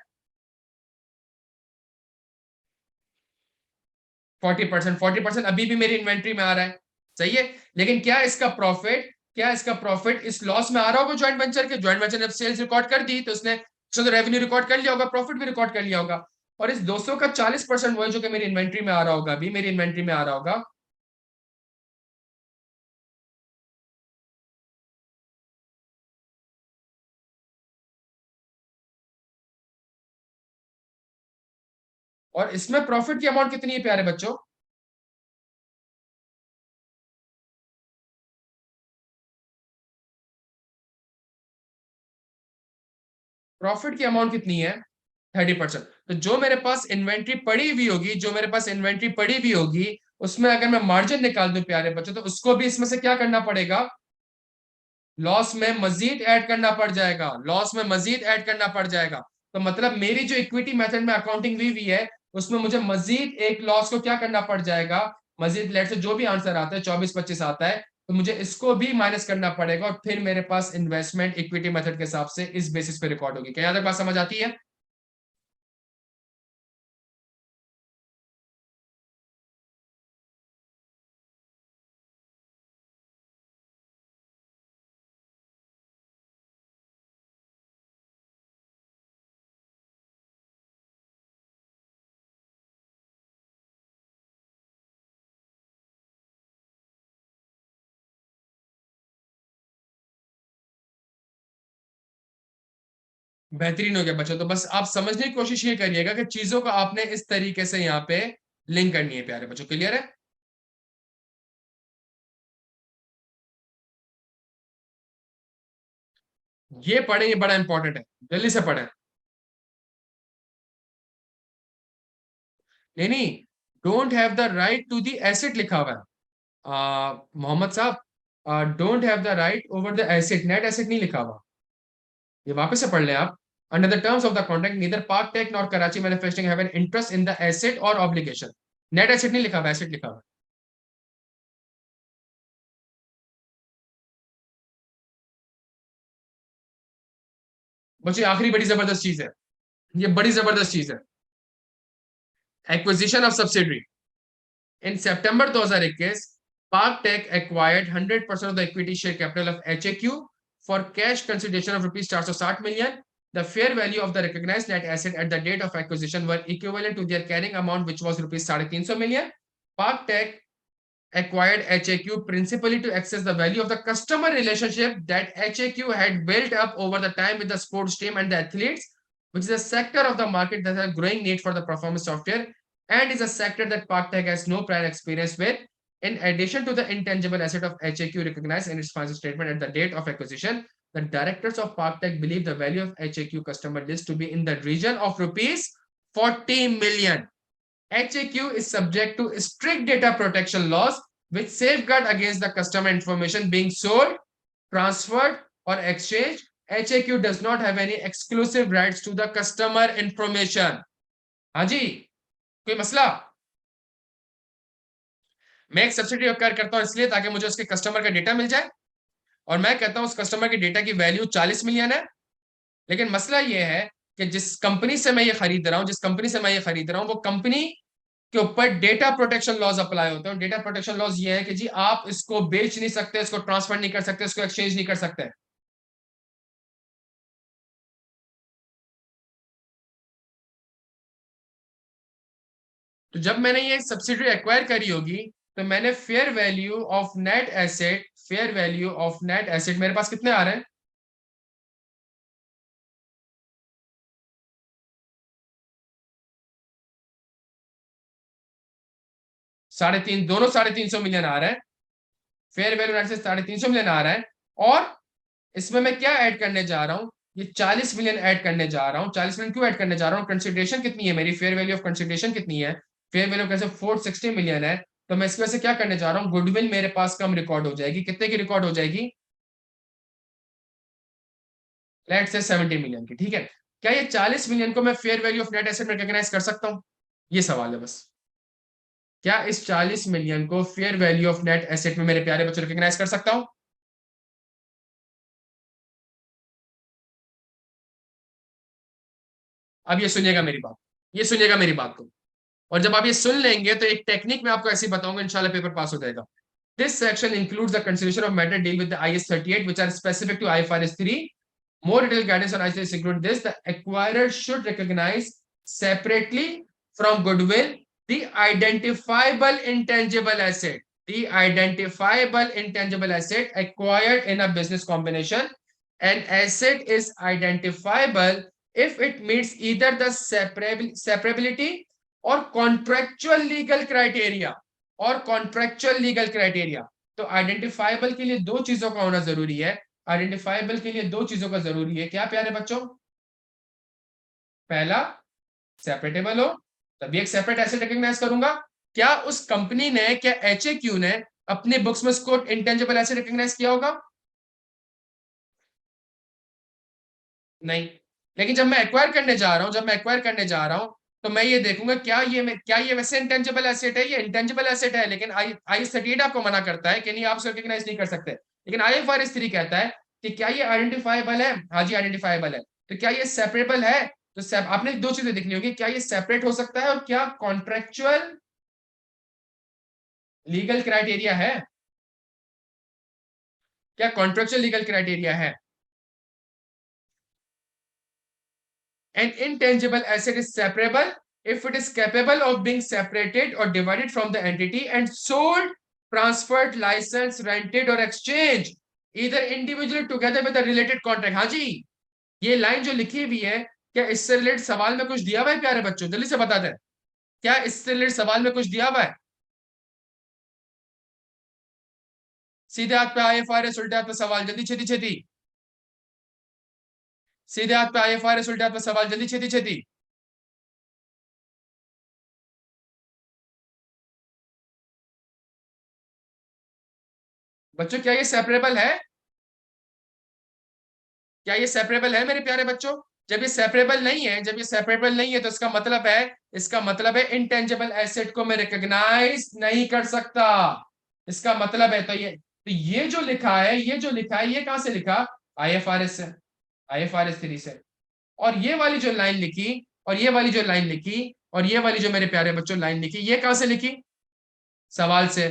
40%। 40% अभी भी मेरी इन्वेंट्री में आ रहा है, सही है। लेकिन क्या इसका प्रॉफिट, क्या इसका प्रॉफिट इस लॉस में आ रहा होगा? ज्वाइंट वेंचर के, ज्वाइंट वेंचर ने जब सेल्स रिकॉर्ड कर दी तो उसने तो रेवेन्यू रिकॉर्ड कर लिया होगा, प्रॉफिट भी रिकॉर्ड कर लिया होगा। और इस 200 का 40% वो है जो कि मेरी इन्वेंट्री में आ रहा होगा, अभी मेरी इन्वेंट्री में आ रहा होगा। और इसमें प्रॉफिट की अमाउंट कितनी है प्यारे बच्चों? प्रॉफिट की अमाउंट कितनी है? 30%। तो जो मेरे पास इन्वेंट्री पड़ी हुई होगी, जो मेरे पास इन्वेंट्री पड़ी हुई होगी, उसमें अगर मैं मार्जिन निकाल दूं प्यारे बच्चों, तो उसको भी इसमें से क्या करना पड़ेगा? लॉस में मजीद ऐड करना पड़ जाएगा, लॉस में मजीद ऐड करना पड़ जाएगा। तो मतलब मेरी जो इक्विटी मेथड में अकाउंटिंग हुई है, उसमें मुझे मजीद एक लॉस को क्या करना पड़ जाएगा? मजीद, लेट से जो भी आंसर आता है 24-25 आता है, तो मुझे इसको भी माइनस करना पड़ेगा, और फिर मेरे पास इन्वेस्टमेंट इक्विटी मेथड के हिसाब से इस बेसिस पे रिकॉर्ड होगी। क्या याद तक बात समझ आती है? बेहतरीन हो गया बच्चों। तो बस आप समझने की कोशिश ये करिएगा कि चीजों को आपने इस तरीके से यहाँ पे लिंक करनी है प्यारे बच्चों। क्लियर है? ये पढ़े, ये बड़ा इंपॉर्टेंट है, जल्दी से पढ़े। नहीं नहीं, don't have the right to the asset लिखा हुआ है मोहम्मद साहब। Don't have the right over the asset, net asset नहीं लिखा हुआ। ये वापस से पढ़ लें आप। Under the terms of the contract neither Park Tech nor Karachi manufacturing have an interest in the asset और ऑब्लिगेशन। नेट एसेट नहीं लिखा हुआ, एसेट लिखा हुआ है। बच्चे आखिरी बड़ी जबरदस्त चीज है, ये बड़ी जबरदस्त चीज है। Acquisition of subsidiary. In September 2021, Park Tech acquired 100% of the equity share capital of HAQ for cash consideration of rupees 460 million. The fair value of the recognized net asset at the date of acquisition were equivalent to their carrying amount, which was rupees 350 million. Park Tech acquired HAQ principally to access the value of the customer relationship that HAQ had built up over the time with the sports team and the athletes, which is a sector of the market that has a growing need for the performance software and is a sector that ParkTech has no prior experience with. In addition to the intangible asset of HAQ recognized in its financial statement at the date of acquisition, the directors of ParkTech believe the value of HAQ customer list to be in the region of rupees 40 million. HAQ is subject to strict data protection laws which safeguard against the customer information being sold, transferred, or exchanged. HAQ does not have any exclusive rights to the customer information. हाँ जी, कोई मसला? मैं एक subsidy acquire करता हूं इसलिए ताकि मुझे उसके कस्टमर का डेटा मिल जाए, और मैं कहता हूं उस कस्टमर के डेटा की वैल्यू 40 मिलियन है, लेकिन मसला ये है कि जिस कंपनी से मैं ये खरीद रहा हूं, वो कंपनी के ऊपर डेटा प्रोटेक्शन लॉज अप्लाई होते हैं। डेटा प्रोटेक्शन लॉज ये है कि जी आप इसको बेच नहीं सकते, इसको ट्रांसफर नहीं कर सकते, इसको एक्सचेंज नहीं कर सकते। तो जब मैंने ये सब्सिडरी एक्वायर करी होगी तो मैंने fair value of net asset मेरे पास कितने आ रहे हैं? 3.5, दोनों 350 मिलियन आ रहे हैं। फेयर वैल्यू नेट से 350 मिलियन आ रहा है, और इसमें मैं क्या ऐड करने जा रहा हूं? ये 40 मिलियन ऐड करने जा रहा हूं। 40 मिलियन क्यों ऐड करने जा रहा हूं? कंसिडरेशन कितनी है मेरी? फेयर वैल्यू ऑफ कंसिडरेशन कितनी है? फेयर वैल्यू कैसे 460 मिलियन है, तो मैं इसकी वजह से क्या करने जा रहा हूं? गुडविल मेरे पास कम रिकॉर्ड हो जाएगी। कितने की रिकॉर्ड हो जाएगी? लेट से 70 मिलियन की। ठीक है, क्या ये 40 मिलियन को मैं fair value of net asset में रिकॉग्नाइज कर सकता हूं? ये सवाल है बस। क्या इस 40 मिलियन को fair value of net asset में मेरे प्यारे बच्चों रिकॉग्नाइज कर सकता हूं? अब ये सुनिएगा मेरी बात को, और जब आप ये सुन लेंगे तो एक टेक्निक मैं आपको ऐसी बताऊंगा, इंशाल्लाह पेपर पास हो जाएगा। This section includes the consideration of matter deal with the IS 38, which are specific to IFRS 3. More detailed guidance on IFRS include this. The acquirer should recognize separately from goodwill the identifiable intangible asset. The identifiable intangible asset acquired in a business combination. An asset is identifiable if it meets either the separability or contractual legal criteria. तो identifiable के लिए दो चीजों का होना जरूरी है। Identifiable के लिए दो चीजों का जरूरी है, क्या प्यारे बच्चों? पहला, सेपरेटेबल हो, तभी एक सेपरेट एसेट रिकॉग्नाइज करूंगा। क्या उस कंपनी ने, क्या एचएक्यू ने अपने बुक्स में इसको इंटेंजिबल एसेट रिकॉग्नाइज किया होगा? नहीं। लेकिन जब मैं एक्वायर करने जा रहा हूं तो मैं ये देखूंगा क्या ये वैसे इंटेंजिबल एसेट है? ये इंटेंजिबल एसेट है, लेकिन आई 38 आपको मना करता है कि नहीं, आप रिकॉग्नाइज नहीं कर सकते। लेकिन IFRS 3 कहता है कि क्या ये आइडेंटिफाइबल है? हाँ जी, आइडेंटिफाइबल है। तो क्या ये सेपरेबल है? तो आपने दो चीजें देखनी होगी, क्या ये सेपरेट हो सकता है और क्या कॉन्ट्रेक्चुअल लीगल क्राइटेरिया है? क्या कॉन्ट्रेक्चुअल लीगल क्राइटेरिया है? An intangible asset is separable if it is capable of being separated or divided from the entity and sold, transferred, licensed, rented or exchanged either individually together with a related contract. हाँ जी, ये line जो लिखी हुई है, क्या इससे related सवाल में कुछ दिया हुआ है प्यारे बच्चों? जल्दी से बता दें, क्या इससे रिलेटेड सवाल में कुछ दिया हुआ है? सीधे हाथ पे IFRS, उल्टे हाथ पे सवाल, जल्दी छेती छेती। सीधे हाथ पे IFRS, उल्टे हाथ पे सवाल, जल्दी छेती छेती। बच्चों क्या ये सेपरेबल है? क्या ये सेपरेबल है मेरे प्यारे बच्चों? जब ये सेपरेबल नहीं है तो इसका मतलब है इंटेंजिबल एसेट को मैं रिकॉग्नाइज नहीं कर सकता। इसका मतलब है, ये जो लिखा है, ये कहां से लिखा? IFRS से, IFRS 3 से। और ये वाली जो लाइन लिखी, और ये वाली जो लाइन लिखी, और ये वाली जो मेरे प्यारे बच्चों लाइन लिखी, ये कहां से लिखी? सवाल से।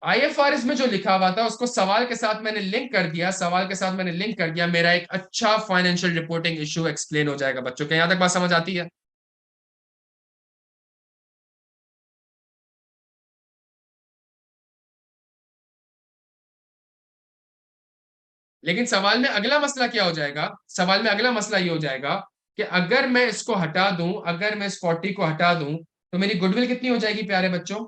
IFRS में जो लिखा हुआ था उसको सवाल के साथ मैंने लिंक कर दिया, मेरा एक अच्छा फाइनेंशियल रिपोर्टिंग इशू एक्सप्लेन हो जाएगा। बच्चों के यहां तक बात समझ आती है? लेकिन सवाल में अगला मसला क्या हो जाएगा, सवाल में अगला मसला ये हो जाएगा कि अगर मैं इसको हटा दूं, अगर मैं इस 40 को हटा दूं, तो मेरी गुडविल कितनी हो जाएगी प्यारे बच्चों?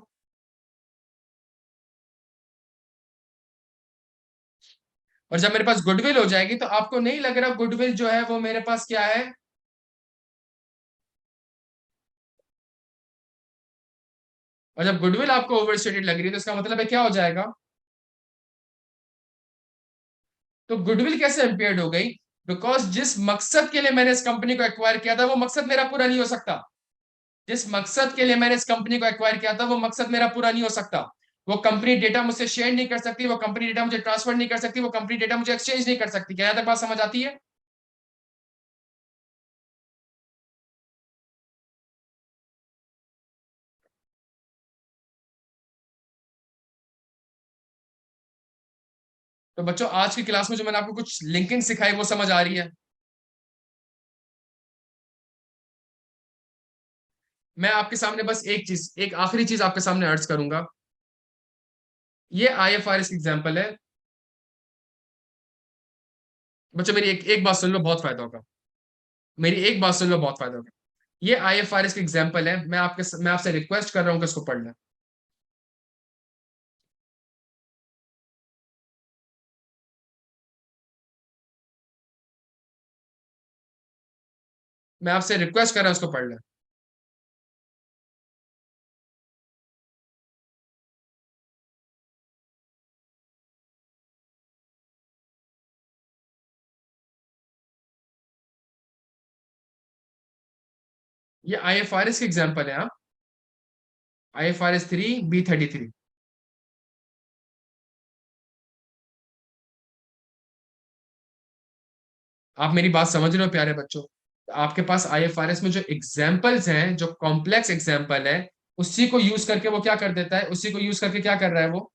और जब मेरे पास गुडविल हो जाएगी तो आपको नहीं लग रहा गुडविल जो है वो मेरे पास क्या है? और जब गुडविल आपको ओवरस्टेटेड लग रही है तो इसका मतलब है क्या हो जाएगा? तो गुडविल कैसे इम्पेयर्ड हो गई? बिकॉज जिस मकसद के लिए मैंने इस कंपनी को एक्वायर किया था वो मकसद मेरा पूरा नहीं हो सकता। जिस मकसद के लिए मैंने इस कंपनी को एक्वायर किया था वो मकसद मेरा पूरा नहीं हो सकता। वो कंपनी डेटा मुझसे शेयर नहीं कर सकती, वो कंपनी डेटा मुझे ट्रांसफर नहीं कर सकती, वो कंपनी डेटा मुझे एक्सचेंज नहीं कर सकती। क्या यहाँ तक बात समझ आती है? तो बच्चों आज की क्लास में जो मैंने आपको कुछ लिंकिंग सिखाई वो समझ आ रही है? मैं आपके सामने बस एक चीज, एक आखिरी चीज आपके सामने अर्ज करूंगा। ये आईएफआरएस की एग्जांपल है। बच्चों मेरी एक एक बात सुन लो, बहुत फायदा होगा। मेरी एक बात सुन लो, बहुत फायदा होगा। ये आईएफआरएस की एग्जांपल है। मैं आपसे रिक्वेस्ट कर रहा हूँ कि इसको पढ़ लें। मैं आपसे रिक्वेस्ट कर रहा हूँ इसको पढ़ लें। ये आईएफआरएस की एग्जांपल है। हाँ, IFRS 3 B33। आप मेरी बात समझ रहे हो प्यारे बच्चों? आपके पास आईएफआरएस में जो एग्जाम्पल्स हैं, जो कॉम्प्लेक्स एग्जाम्पल है, उसी को यूज करके वो क्या कर देता है, उसी को यूज करके क्या कर रहा है वो?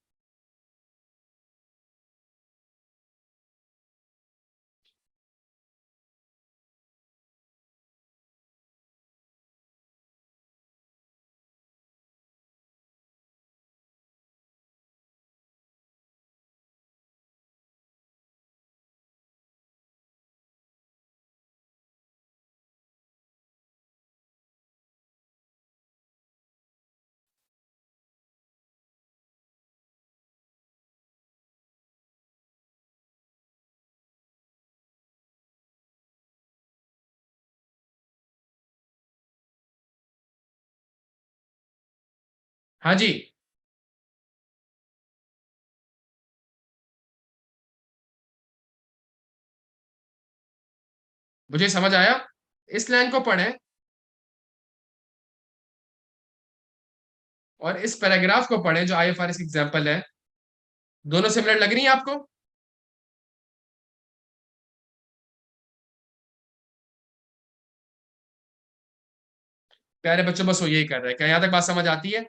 हाँ जी। मुझे समझ आया। इस लाइन को पढ़ें और इस पैराग्राफ को पढ़ें जो आईएफआरएस की एग्जाम्पल है। दोनों सिमिलर लग रही हैं आपको? प्यारे बच्चों बस वो यही कर रहे हैं। क्या यहाँ तक बात समझ आती है?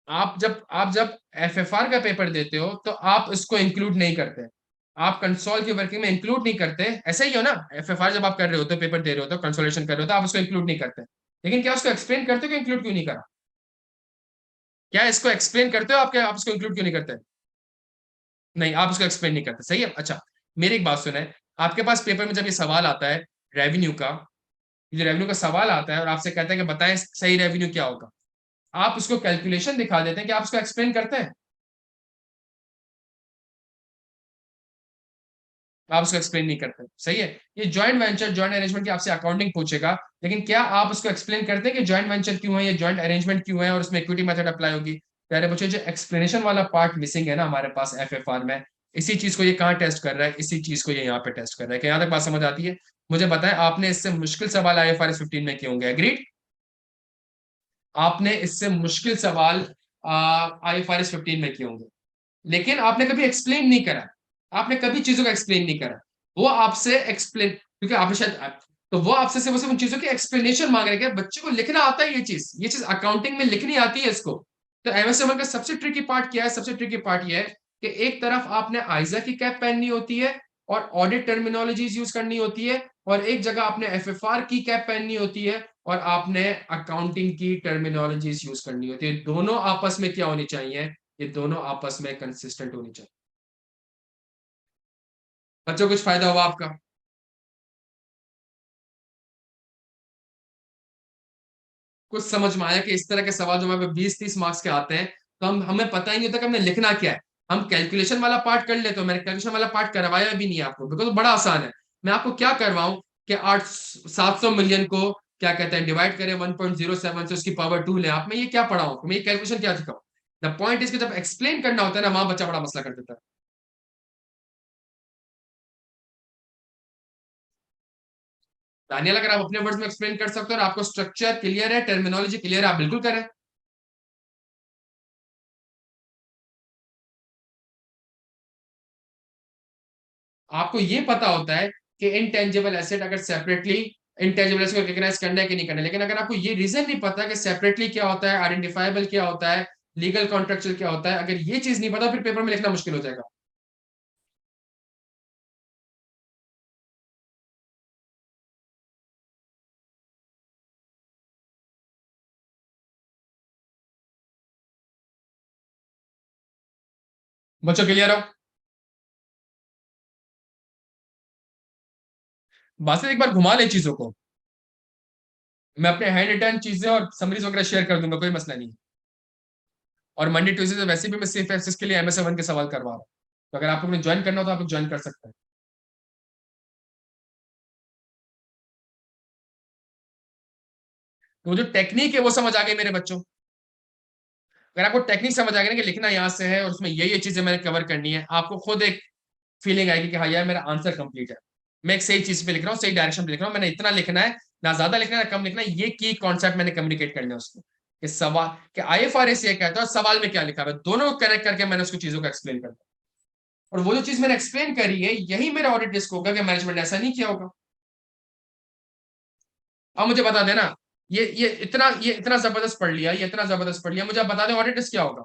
आप जब एफएफआर का पेपर देते हो तो आप इसको इंक्लूड नहीं करते। आप कंसोल की वर्किंग में इंक्लूड नहीं करते। ऐसा ही हो ना, एफएफआर जब आप कर रहे होते हो, पेपर दे रहे होते हो, कंसोलेशन कर रहे होते हो, आप उसको इंक्लूड नहीं करते। लेकिन क्या उसको एक्सप्लेन करते हो कि इंक्लूड क्यों नहीं करा? क्या इसको एक्सप्लेन करते हो आप, क्या आप इसको इंक्लूड क्यों नहीं करते? नहीं, आप उसको एक्सप्लेन नहीं करते, सही है। अच्छा, मेरी एक बात सुने। आपके पास पेपर में जब ये सवाल आता है रेवेन्यू का, ये रेवेन्यू का सवाल आता है और आपसे कहते हैं कि बताएं सही रेवेन्यू क्या होगा, आप उसको कैलकुलेशन दिखा देते हैं कि आप उसको एक्सप्लेन करते हैं? आप उसको एक्सप्लेन नहीं करते, सही है। ये जॉइंट वेंचर, जॉइंट अरेंजमेंट की आपसे अकाउंटिंग पूछेगा, लेकिन क्या आप उसको एक्सप्लेन करते हैं कि जॉइंट वेंचर क्यों है, ये जॉइंट अरेंजमेंट क्यों है और उसमें इक्विटी मेथड अप्लाई होगी? प्यारे बच्चों, जो एक्सप्लेनेशन वाला पार्ट मिसिंग है ना हमारे पास एफएफआर में, इसी चीज को ये कहाँ टेस्ट कर रहा है, इसी चीज को ये यहाँ पे टेस्ट कर रहा है। क्या यहाँ तक बात समझ आती है? मुझे बताएं, आपने इससे मुश्किल सवाल IFRS 15 में किए होंगे, एग्रीड? आपने इससे मुश्किल सवाल IFRS 15 में किए होंगे, लेकिन आपने कभी एक्सप्लेन नहीं करा। आपने कभी चीजों का एक्सप्लेन नहीं करा। वो आपसे एक्सप्लेन, क्योंकि आपने शायद, तो वो आपसे सिर्फ उन चीजों की एक्सप्लेनेशन मांग रहे हैं। बच्चे को लिखना आता है, ये चीज अकाउंटिंग में लिखनी आती है इसको। तो एमएस का सबसे ट्रिकी पार्ट क्या है? सबसे ट्रिकी पार्ट ये है कि एक तरफ आपने आइजा की कैप पहननी होती है और ऑडिट टर्मिनोलॉजीज यूज करनी होती है, और एक जगह आपने एफएफआर की कैप पहननी होती है और आपने अकाउंटिंग की टर्मिनोलॉजीज यूज करनी होती है। दोनों आपस में क्या होनी चाहिए? ये दोनों आपस में कंसिस्टेंट होनी चाहिए। बच्चों कुछ फायदा हुआ आपका? कुछ समझ में आया कि इस तरह के सवाल जो हमारे 20-30 मार्क्स के आते हैं, तो हम हमें पता ही नहीं होता कि हमें लिखना क्या है। हम कैलकुलेशन वाला पार्ट कर लेते हो, मैंने कैलकुलेशन वाला पार्ट करवाया भी नहीं है आपको, बिकॉज बड़ा आसान है। मैं आपको क्या करवाऊं कि 700 मिलियन को क्या कहते हैं डिवाइड करें 1.07 से, उसकी पावर 2 ले। आप में ये क्या पढ़ाऊं, मैं ये कैलकुलेशन क्या दिखाऊं? द पॉइंट इज कि जब एक्सप्लेन करना होता है ना, वहां बच्चा बड़ा मसला कर देता है। दानियल, अगर आप अपने वर्ड्स में एक्सप्लेन कर सकते हो और आपको स्ट्रक्चर क्लियर है, टर्मिनोलॉजी क्लियर है, आप बिल्कुल करें। आपको ये पता होता है कि इनटेंजिबल एसेट अगर सेपरेटली इंटेंजिबल एसेट को रिकॉग्नाइज करना है कि नहीं करना है, लेकिन अगर आपको ये रीजन नहीं पता कि सेपरेटली क्या होता है, आइडेंटिफाइबल क्या होता है, लीगल कॉन्ट्रेक्चुअल क्या होता है, अगर ये चीज नहीं पता, फिर पेपर में लिखना मुश्किल हो जाएगा। बच्चों क्लियर हो? बस एक बार घुमा ले चीजों को। मैं अपने हैंड रिटन चीजें और समरीज वगैरह शेयर कर दूंगा, कोई मसला नहीं। और मंडे ट्यूसडे से वैसे भी मैं सिर्फ एक्सेस के लिए MS1 के सवाल करवा रहा हूँ, तो अगर आप लोगों ने ज्वाइन करना हो तो आप लोग ज्वाइन कर सकते हैं। तो जो टेक्निक है वो समझ आ गई मेरे बच्चों? अगर आपको टेक्निक समझ आ गई ना कि लिखना यहाँ से है और उसमें ये चीजें मैंने कवर करनी है, आपको खुद एक फीलिंग आएगी कि हाँ यार मेरा आंसर कंप्लीट है। मैं एक सही चीज पे लिख रहा हूँ, सही डायरेक्शन पे लिख रहा हूँ, मैंने इतना लिखना है, ना ज्यादा लिखना है ना कम लिखना है, ये की कॉन्सेप्ट मैंने कम्युनिकेट करना है उसको। कि सवाल कि IFRS ये कहता है और सवाल में क्या लिखा है, दोनों को कनेक्ट करके मैंने उसको चीजों को एक्सप्लेन करता हूँ। और वो जो चीज मैंने एक्सप्लेन करी है, यही मेरा ऑडिट डिस्क होगा कि मैनेजमेंट ने ऐसा नहीं किया होगा। अब मुझे बता देना, ये इतना जबरदस्त पढ़ लिया, ये इतना जबरदस्त पढ़ लिया, मुझे आप बता दें ऑडिट डिस्क क्या होगा?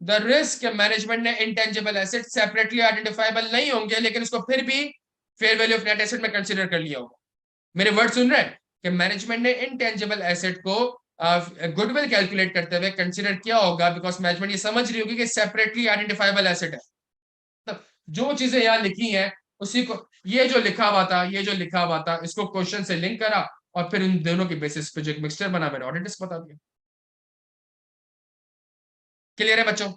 द रिस्क मैनेजमेंट ने इंटेंजिबल एसेट सेपरेटली आइडेंटिफाइबल नहीं होंगे, लेकिन उसको फिर भी fair value of net asset में कंसीडर कर लिया होगा। मेरे वर्ड सुन रहे हैं? कि मैनेजमेंट ने इंटेंजिबल एसेट को गुडविल कैलकुलेट करते हुए कंसीडर किया होगा, बिकॉज मैनेजमेंट ये समझ रही होगी कि सेपरेटली आइडेंटिफाइबल एसेट है। तो जो चीजें यहाँ लिखी हैं उसी को, ये जो लिखा हुआ था इसको क्वेश्चन से लिंक करा, और फिर उन दोनों के बेसिस पे जो एक मिक्सचर बना, मैंने ऑडिट बता दिया। क्लियर है बच्चों?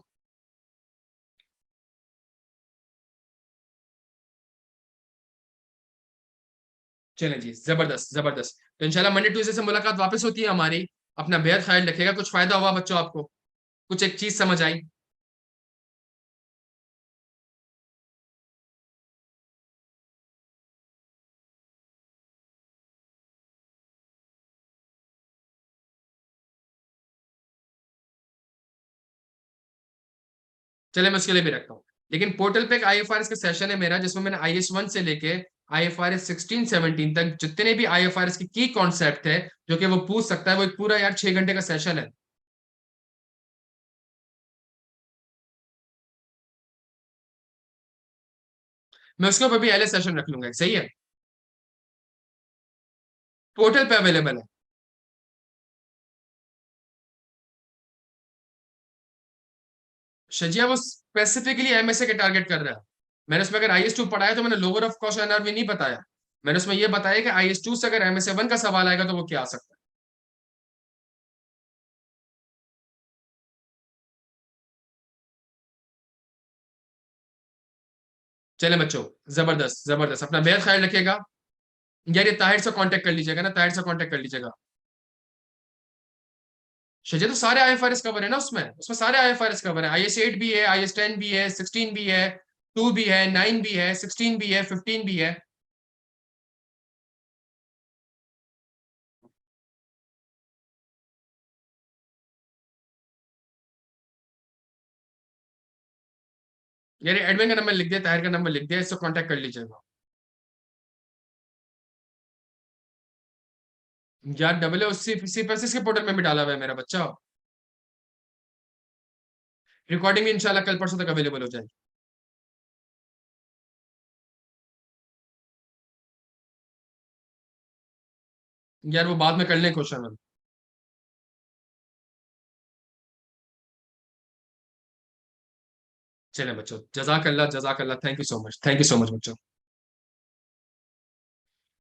चलें जी, जबरदस्त जबरदस्त। तो इंशाल्लाह मंडे ट्यूसडे से मुलाकात वापस होती है हमारी। अपना बेहद ख्याल रखिएगा। कुछ फायदा हुआ बच्चों आपको? कुछ एक चीज समझ आई? चले, मैं उसके लिए भी रखता हूँ। लेकिन पोर्टल पे एक IFRS का सेशन है मेरा, जिसमें मैंने IS1 से लेके IFRS 16-17 तक जितने भी IFRS की कॉन्सेप्ट है जो कि वो पूछ सकता है, वो एक पूरा यार 6 घंटे का सेशन है। मैं उसके ऊपर भी LS सेशन रख लूंगा, सही है? पोर्टल पे अवेलेबल है। शजिया वो स्पेसिफिकली MSA के टारगेट कर रहा है। मैंने उसमें अगर IS2 पढ़ाया तो मैंने लोअर ऑफ कॉस्ट एनआरवी नहीं बताया। मैंने उसमें ये बताया कि IS2 से अगर MSA 1 का सवाल आएगा तो वो क्या आ सकता है। चले बच्चों, जबरदस्त जबरदस्त, अपना बेहद ख्याल रखिएगा। यार ये ताहिर से कांटेक्ट कर लीजिएगा ना, ताहिर से कांटेक्ट कर लीजिएगा। शजिया तो सारे IFRS कवर है ना उसमें, उसमें सारे IFRS कवर है। IS8 भी है, IS10 भी है, 16 भी है, 2 भी है, 9 भी है, 16 भी है, 15 भी है। यार एडमिन का नंबर लिख दिया, ताहिर का नंबर लिख दिया, इससे कांटेक्ट कर लीजिएगा। यार डबल उसी C++ के पोर्टल में भी डाला हुआ है मेरा बच्चा। रिकॉर्डिंग भी इंशाल्लाह कल परसों तक अवेलेबल हो जाएगी। यार वो बाद में कर लें क्वेश्चन। चलें बच्चों, जज़ाकल्लाह, जज़ाकल्लाह, थैंक यू सो मच बच्चों।